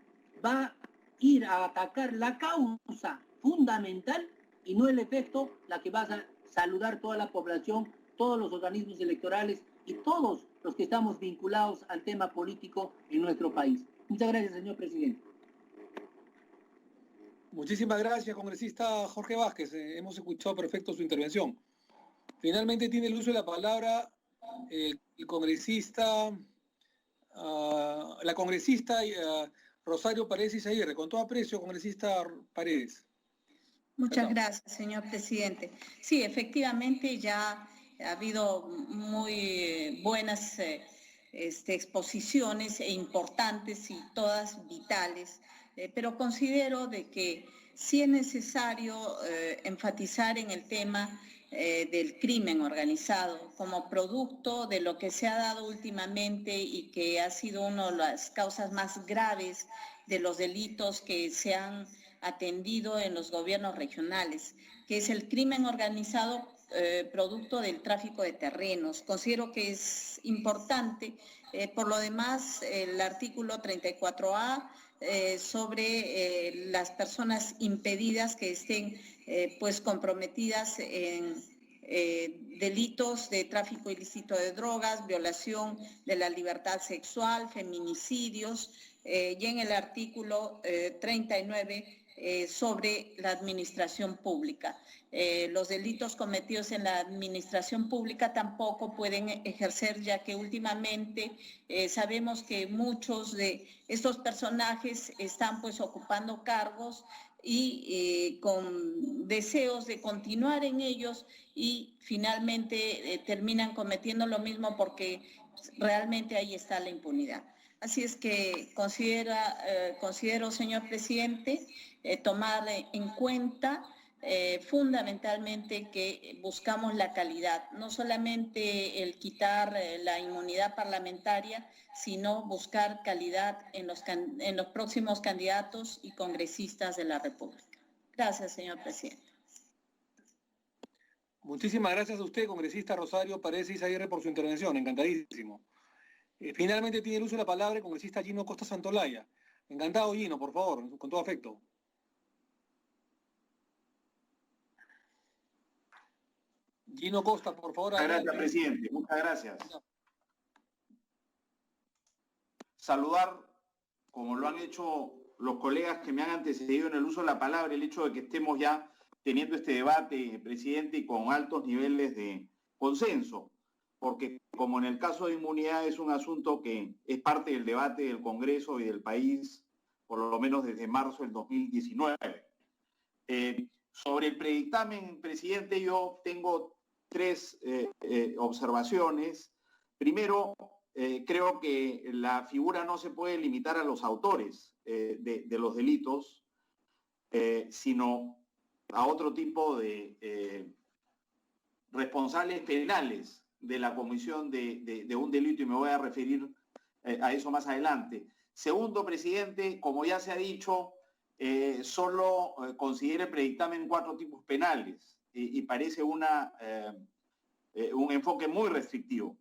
va a ir a atacar la causa fundamental y no el efecto, la que va a saludar toda la población, todos los organismos electorales y todos los que estamos vinculados al tema político en nuestro país. Muchas gracias, señor presidente. Muchísimas gracias, congresista Jorge Vázquez. Hemos escuchado perfecto su intervención. Finalmente tiene el uso de la palabra el congresista, la congresista Rosario Paredes Izaguirre. Con todo aprecio, congresista Paredes. Muchas gracias, señor presidente. Sí, efectivamente ya ha habido muy buenas exposiciones e importantes y todas vitales, pero considero de que sí es necesario enfatizar en el tema del crimen organizado como producto de lo que se ha dado últimamente y que ha sido una de las causas más graves de los delitos que se han atendido en los gobiernos regionales, que es el crimen organizado producto del tráfico de terrenos. Considero que es importante, por lo demás, el artículo 34A sobre las personas impedidas que estén pues comprometidas en delitos de tráfico ilícito de drogas, violación de la libertad sexual, feminicidios, y en el artículo 39 sobre la administración pública. Los delitos cometidos en la administración pública tampoco pueden ejercer, ya que últimamente sabemos que muchos de estos personajes están pues ocupando cargos y con deseos de continuar en ellos y finalmente terminan cometiendo lo mismo porque realmente ahí está la impunidad. Así es que considero, señor presidente, tomar en cuenta fundamentalmente que buscamos la calidad, no solamente el quitar la inmunidad parlamentaria, sino buscar calidad en los próximos candidatos y congresistas de la República. Gracias, señor presidente. Muchísimas gracias a usted, congresista Rosario Paredes Izaguirre, por su intervención. Encantadísimo. Finalmente tiene el uso de la palabra el congresista Gino Costa Santolaya. Encantado, Gino, por favor, con todo afecto. Gino Costa, por favor. Muchas gracias, presidente. Muchas gracias. Saludar, como lo han hecho los colegas que me han antecedido en el uso de la palabra, el hecho de que estemos ya teniendo este debate, presidente, y con altos niveles de consenso, porque como en el caso de inmunidad es un asunto que es parte del debate del Congreso y del país, por lo menos desde marzo del 2019. Sobre el predictamen, presidente, yo tengo tres observaciones. Primero, creo que la figura no se puede limitar a los autores de los delitos, sino a otro tipo de responsables penales de la comisión de un delito, y me voy a referir a eso más adelante. Segundo, presidente, como ya se ha dicho, solo considera el predictamen 4 tipos penales y parece un enfoque muy restrictivo.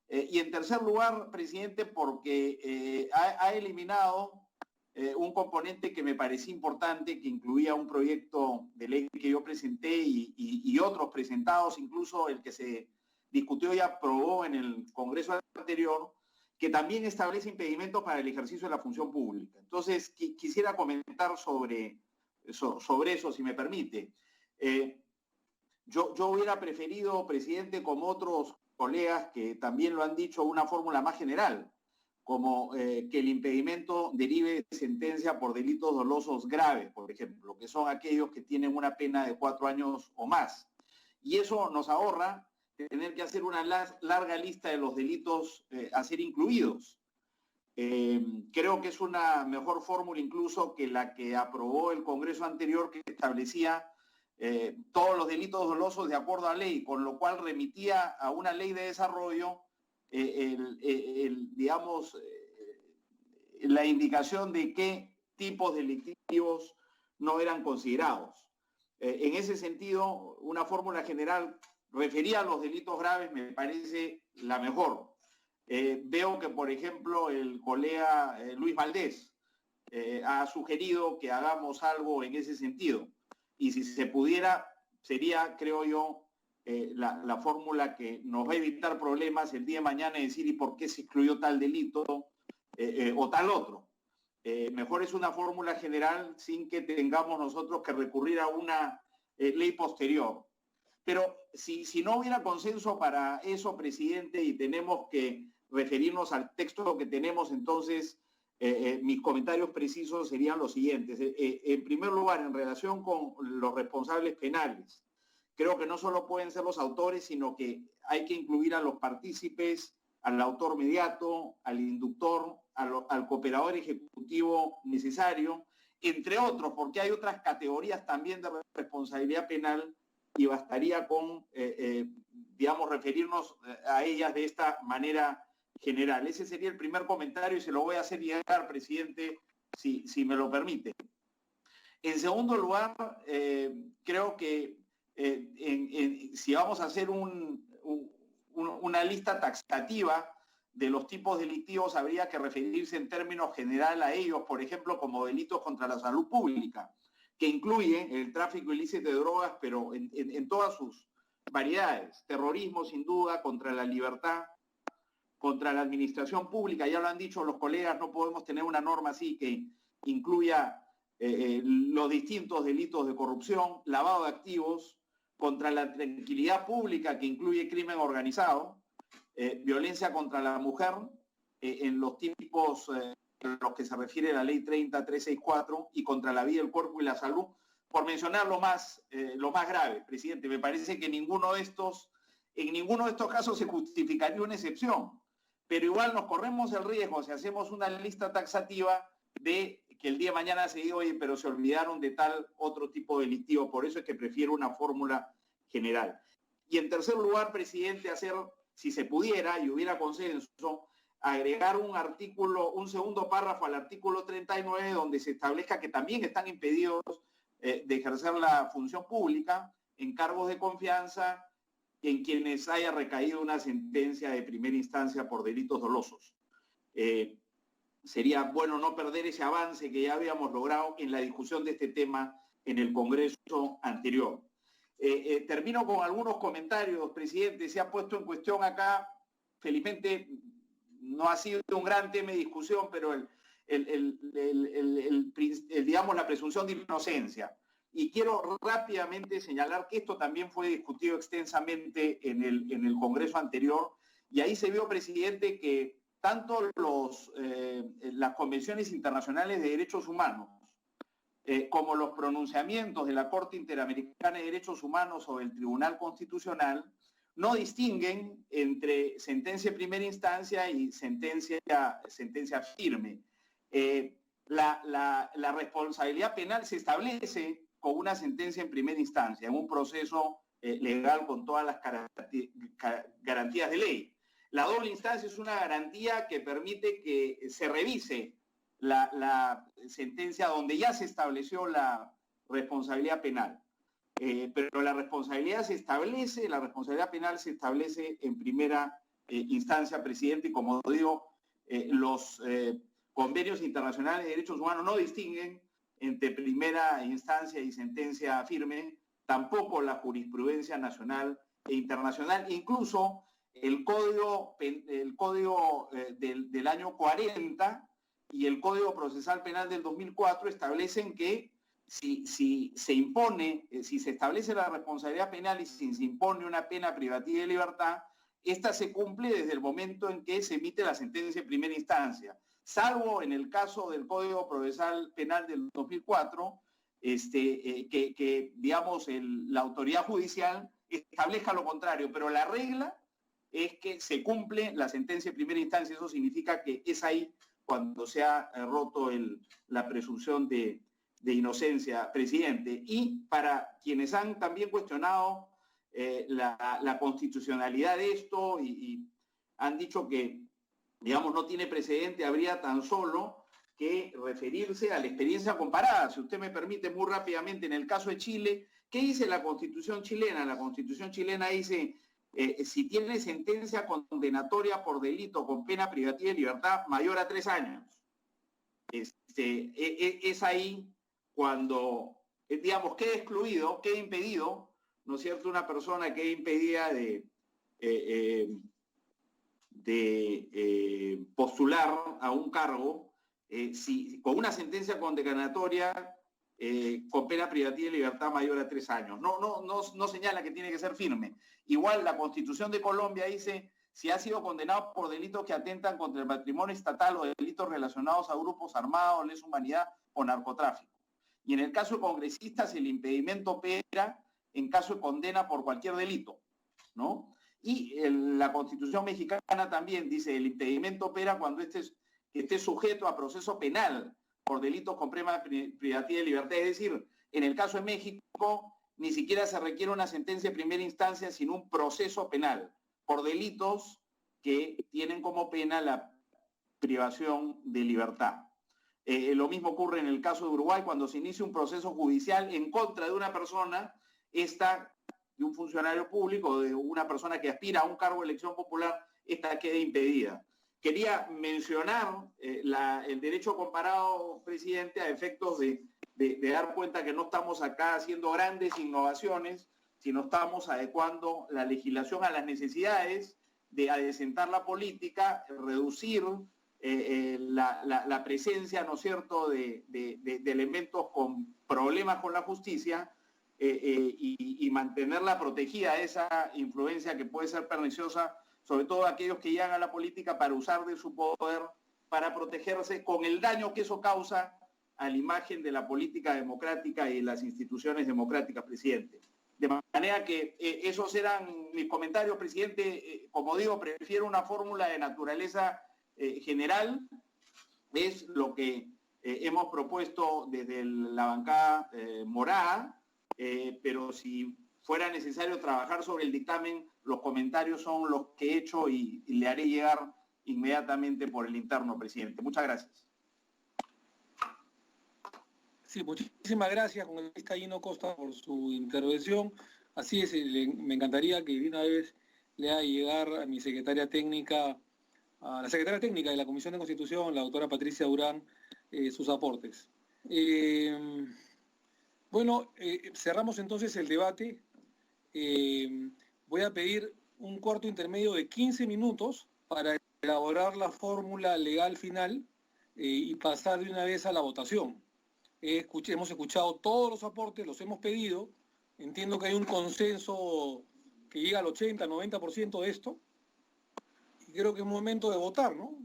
Y en tercer lugar, presidente, porque ha eliminado un componente que me parecía importante, que incluía un proyecto de ley que yo presenté y otros presentados, incluso el que se discutió y aprobó en el Congreso anterior, que también establece impedimentos para el ejercicio de la función pública. Entonces, quisiera comentar sobre eso, si me permite. Yo hubiera preferido, presidente, como otros colegas que también lo han dicho, una fórmula más general, como que el impedimento derive de sentencia por delitos dolosos graves, por ejemplo, que son aquellos que tienen una pena de 4 años o más. Y eso nos ahorra tener que hacer una larga lista de los delitos a ser incluidos. Creo que es una mejor fórmula incluso que la que aprobó el Congreso anterior, que establecía todos los delitos dolosos de acuerdo a ley, con lo cual remitía a una ley de desarrollo digamos, la indicación de qué tipos delictivos no eran considerados. En ese sentido, una fórmula general referida a los delitos graves me parece la mejor. Veo que, por ejemplo, el colega Luis Valdés ha sugerido que hagamos algo en ese sentido. Y si se pudiera, sería, creo yo, la fórmula que nos va a evitar problemas el día de mañana y decir ¿y por qué se excluyó tal delito o tal otro? Mejor es una fórmula general sin que tengamos nosotros que recurrir a una ley posterior. Pero si no hubiera consenso para eso, presidente, y tenemos que referirnos al texto que tenemos, entonces mis comentarios precisos serían los siguientes. En primer lugar, en relación con los responsables penales, creo que no solo pueden ser los autores, sino que hay que incluir a los partícipes, al autor mediato, al inductor, al cooperador ejecutivo necesario, entre otros, porque hay otras categorías también de responsabilidad penal y bastaría con, digamos, referirnos a ellas de esta manera general. Ese sería el primer comentario y se lo voy a hacer llegar, presidente, si me lo permite. En segundo lugar, creo que si vamos a hacer una lista taxativa de los tipos delictivos, habría que referirse en términos general a ellos, por ejemplo, como delitos contra la salud pública, que incluye el tráfico ilícito de drogas, pero en todas sus variedades. Terrorismo, sin duda, contra la libertad, contra la administración pública. Ya lo han dicho los colegas, no podemos tener una norma así que incluya los distintos delitos de corrupción, lavado de activos, contra la tranquilidad pública, que incluye crimen organizado, violencia contra la mujer, en los tipos a los que se refiere la ley 30364, y contra la vida, el cuerpo y la salud, por mencionar lo más grave, presidente. Me parece que en ninguno de estos casos se justificaría una excepción, pero igual nos corremos el riesgo, si hacemos una lista taxativa, de que el día de mañana se diga, oye, pero se olvidaron de tal otro tipo delictivo. Por eso es que prefiero una fórmula general. Y en tercer lugar, presidente, hacer, si se pudiera y hubiera consenso, agregar un segundo párrafo al artículo 39, donde se establezca que también están impedidos de ejercer la función pública en cargos de confianza en quienes haya recaído una sentencia de primera instancia por delitos dolosos. Sería bueno no perder ese avance que ya habíamos logrado en la discusión de este tema en el Congreso anterior. Termino con algunos comentarios, presidente. Se ha puesto en cuestión acá, felizmente no ha sido un gran tema de discusión, pero digamos, la presunción de inocencia. Y quiero rápidamente señalar que esto también fue discutido extensamente en el Congreso anterior, y ahí se vio, presidente, que tanto las convenciones internacionales de derechos humanos como los pronunciamientos de la Corte Interamericana de Derechos Humanos o del Tribunal Constitucional no distinguen entre sentencia de primera instancia y sentencia firme. La responsabilidad penal se establece con una sentencia en primera instancia, en un proceso legal con todas las garantías de ley. La doble instancia es una garantía que permite que se revise la sentencia donde ya se estableció la responsabilidad penal. Pero la responsabilidad penal se establece en primera instancia, presidente, y como digo, los convenios internacionales de derechos humanos no distinguen entre primera instancia y sentencia firme, tampoco la jurisprudencia nacional e internacional, incluso el código del año 40 y el Código Procesal Penal del 2004 establecen que si se establece la responsabilidad penal y si se impone una pena privativa de libertad, esta se cumple desde el momento en que se emite la sentencia en primera instancia, salvo en el caso del Código Procesal Penal del 2004, que digamos, la autoridad judicial establezca lo contrario, pero la regla es que se cumple la sentencia en primera instancia. Eso significa que es ahí cuando se ha roto la presunción de inocencia, presidente. Y para quienes han también cuestionado la constitucionalidad de esto y han dicho que, digamos, no tiene precedente, habría tan solo que referirse a la experiencia comparada. Si usted me permite, muy rápidamente, en el caso de Chile, ¿qué dice la Constitución chilena? La Constitución chilena dice, si tiene sentencia condenatoria por delito con pena privativa de libertad mayor a 3 años. Es ahí cuando, digamos, queda excluido, queda impedido, ¿no es cierto?, una persona queda impedida de postular a un cargo si con una sentencia condenatoria con pena privativa de libertad mayor a 3 años. No señala que tiene que ser firme. Igual la Constitución de Colombia dice, si ha sido condenado por delitos que atentan contra el patrimonio estatal o delitos relacionados a grupos armados, lesa humanidad o narcotráfico. Y en el caso de congresistas, el impedimento opera en caso de condena por cualquier delito, ¿no? Y la Constitución mexicana también dice, el impedimento opera cuando esté sujeto a proceso penal por delitos con pena privativa de libertad. Es decir, en el caso de México, ni siquiera se requiere una sentencia de primera instancia, sino un proceso penal por delitos que tienen como pena la privación de libertad. Lo mismo ocurre en el caso de Uruguay, cuando se inicia un proceso judicial en contra de una persona, de un funcionario público, de una persona que aspira a un cargo de elección popular, esta queda impedida. Quería mencionar el derecho comparado, presidente, a efectos de dar cuenta que no estamos acá haciendo grandes innovaciones, sino estamos adecuando la legislación a las necesidades de adecentar la política, reducir la presencia, ¿no es cierto?, de elementos con problemas con la justicia y mantenerla protegida de esa influencia que puede ser perniciosa, sobre todo aquellos que llegan a la política para usar de su poder para protegerse con el daño que eso causa a la imagen de la política democrática y de las instituciones democráticas, presidente. De manera que esos eran mis comentarios, presidente. Como digo, prefiero una fórmula de naturaleza general. Es lo que hemos propuesto desde la bancada morada, pero si fuera necesario trabajar sobre el dictamen, los comentarios son los que he hecho y le haré llegar inmediatamente por el interno, presidente. Muchas gracias. Sí, muchísimas gracias, congresista Gino Costa, por su intervención. Así es, me encantaría que de una vez le haga llegar a mi secretaria técnica, a la secretaria técnica de la Comisión de Constitución, la doctora Patricia Durán, sus aportes. Cerramos entonces el debate. Voy a pedir un cuarto intermedio de 15 minutos para elaborar la fórmula legal final y pasar de una vez a la votación. Hemos escuchado todos los aportes, los hemos pedido. Entiendo que hay un consenso que llega al 80-90% de esto. Y creo que es momento de votar, ¿no?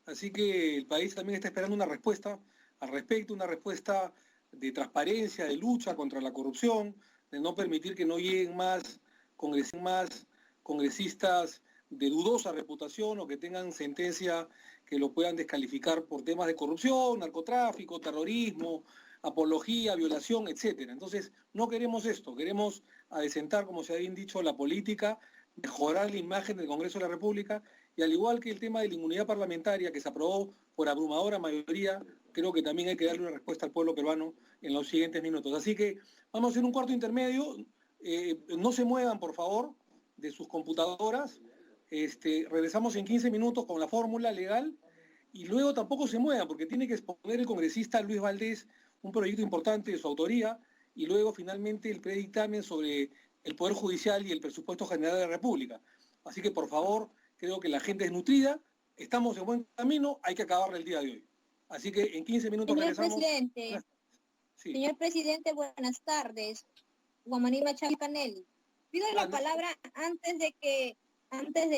Así que el país también está esperando una respuesta al respecto, una respuesta de transparencia, de lucha contra la corrupción, de no permitir que no lleguen más congresistas de dudosa reputación o que tengan sentencia que lo puedan descalificar por temas de corrupción, narcotráfico, terrorismo, apología, violación, etcétera. Entonces, no queremos esto, queremos adecentar, como se ha bien dicho, la política, mejorar la imagen del Congreso de la República, y al igual que el tema de la inmunidad parlamentaria, que se aprobó por abrumadora mayoría, creo que también hay que darle una respuesta al pueblo peruano en los siguientes minutos. Así que vamos a hacer un cuarto intermedio. No se muevan, por favor, de sus computadoras. Regresamos en 15 minutos con la fórmula legal y luego tampoco se muevan porque tiene que exponer el congresista Luis Valdés un proyecto importante de su autoría y luego finalmente el predictamen sobre el Poder Judicial y el Presupuesto General de la República. Así que, por favor, creo que la gente es nutrida, estamos en buen camino, hay que acabarla el día de hoy. Así que en 15 minutos regresamos. Señor presidente, buenas tardes. Guamaní Machado Canelli. Pido la palabra antes de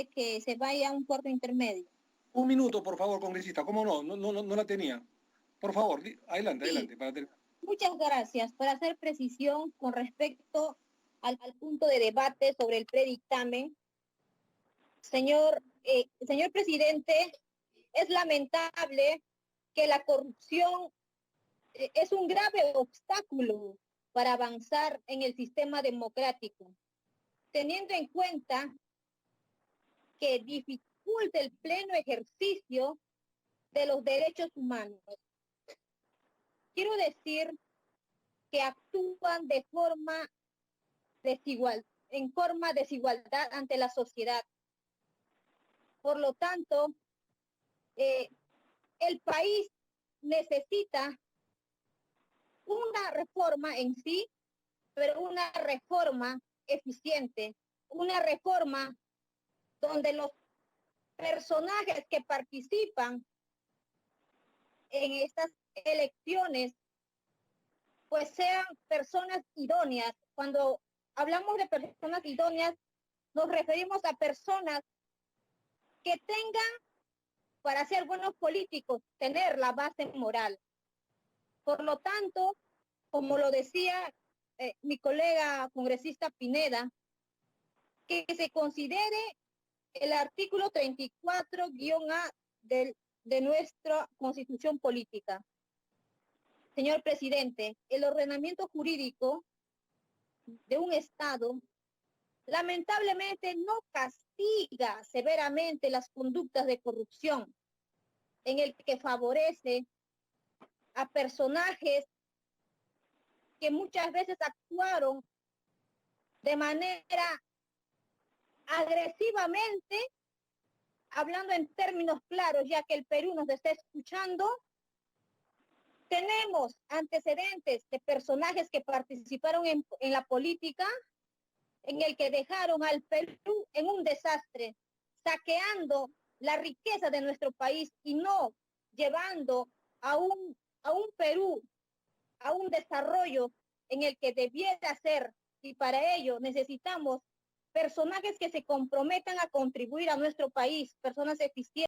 que se vaya a un cuarto intermedio. Un minuto, por favor, congresista. ¿Cómo no? No la tenía. Por favor, adelante. Muchas gracias. Para hacer precisión con respecto al punto de debate sobre el predictamen, señor presidente, es lamentable que la corrupción es un grave obstáculo para avanzar en el sistema democrático, teniendo en cuenta que dificulta el pleno ejercicio de los derechos humanos. Quiero decir que actúan de forma desigualdad ante la sociedad. Por lo tanto, el país necesita una reforma en sí, pero una reforma eficiente, una reforma donde los personajes que participan en estas elecciones pues sean personas idóneas. Cuando hablamos de personas idóneas, nos referimos a personas que tengan, para ser buenos políticos, tener la base moral. Por lo tanto, como lo decía mi colega congresista Pineda, que se considere el artículo 34-A de nuestra Constitución Política. Señor presidente, el ordenamiento jurídico de un Estado lamentablemente no castiga severamente las conductas de corrupción, en el que favorece a personajes que muchas veces actuaron de manera agresivamente, hablando en términos claros, ya que el Perú nos está escuchando. Tenemos antecedentes de personajes que participaron en la política, en el que dejaron al Perú en un desastre, saqueando la riqueza de nuestro país y no llevando a un Perú a un desarrollo en el que debiera ser, y para ello necesitamos personajes que se comprometan a contribuir a nuestro país, personas eficientes.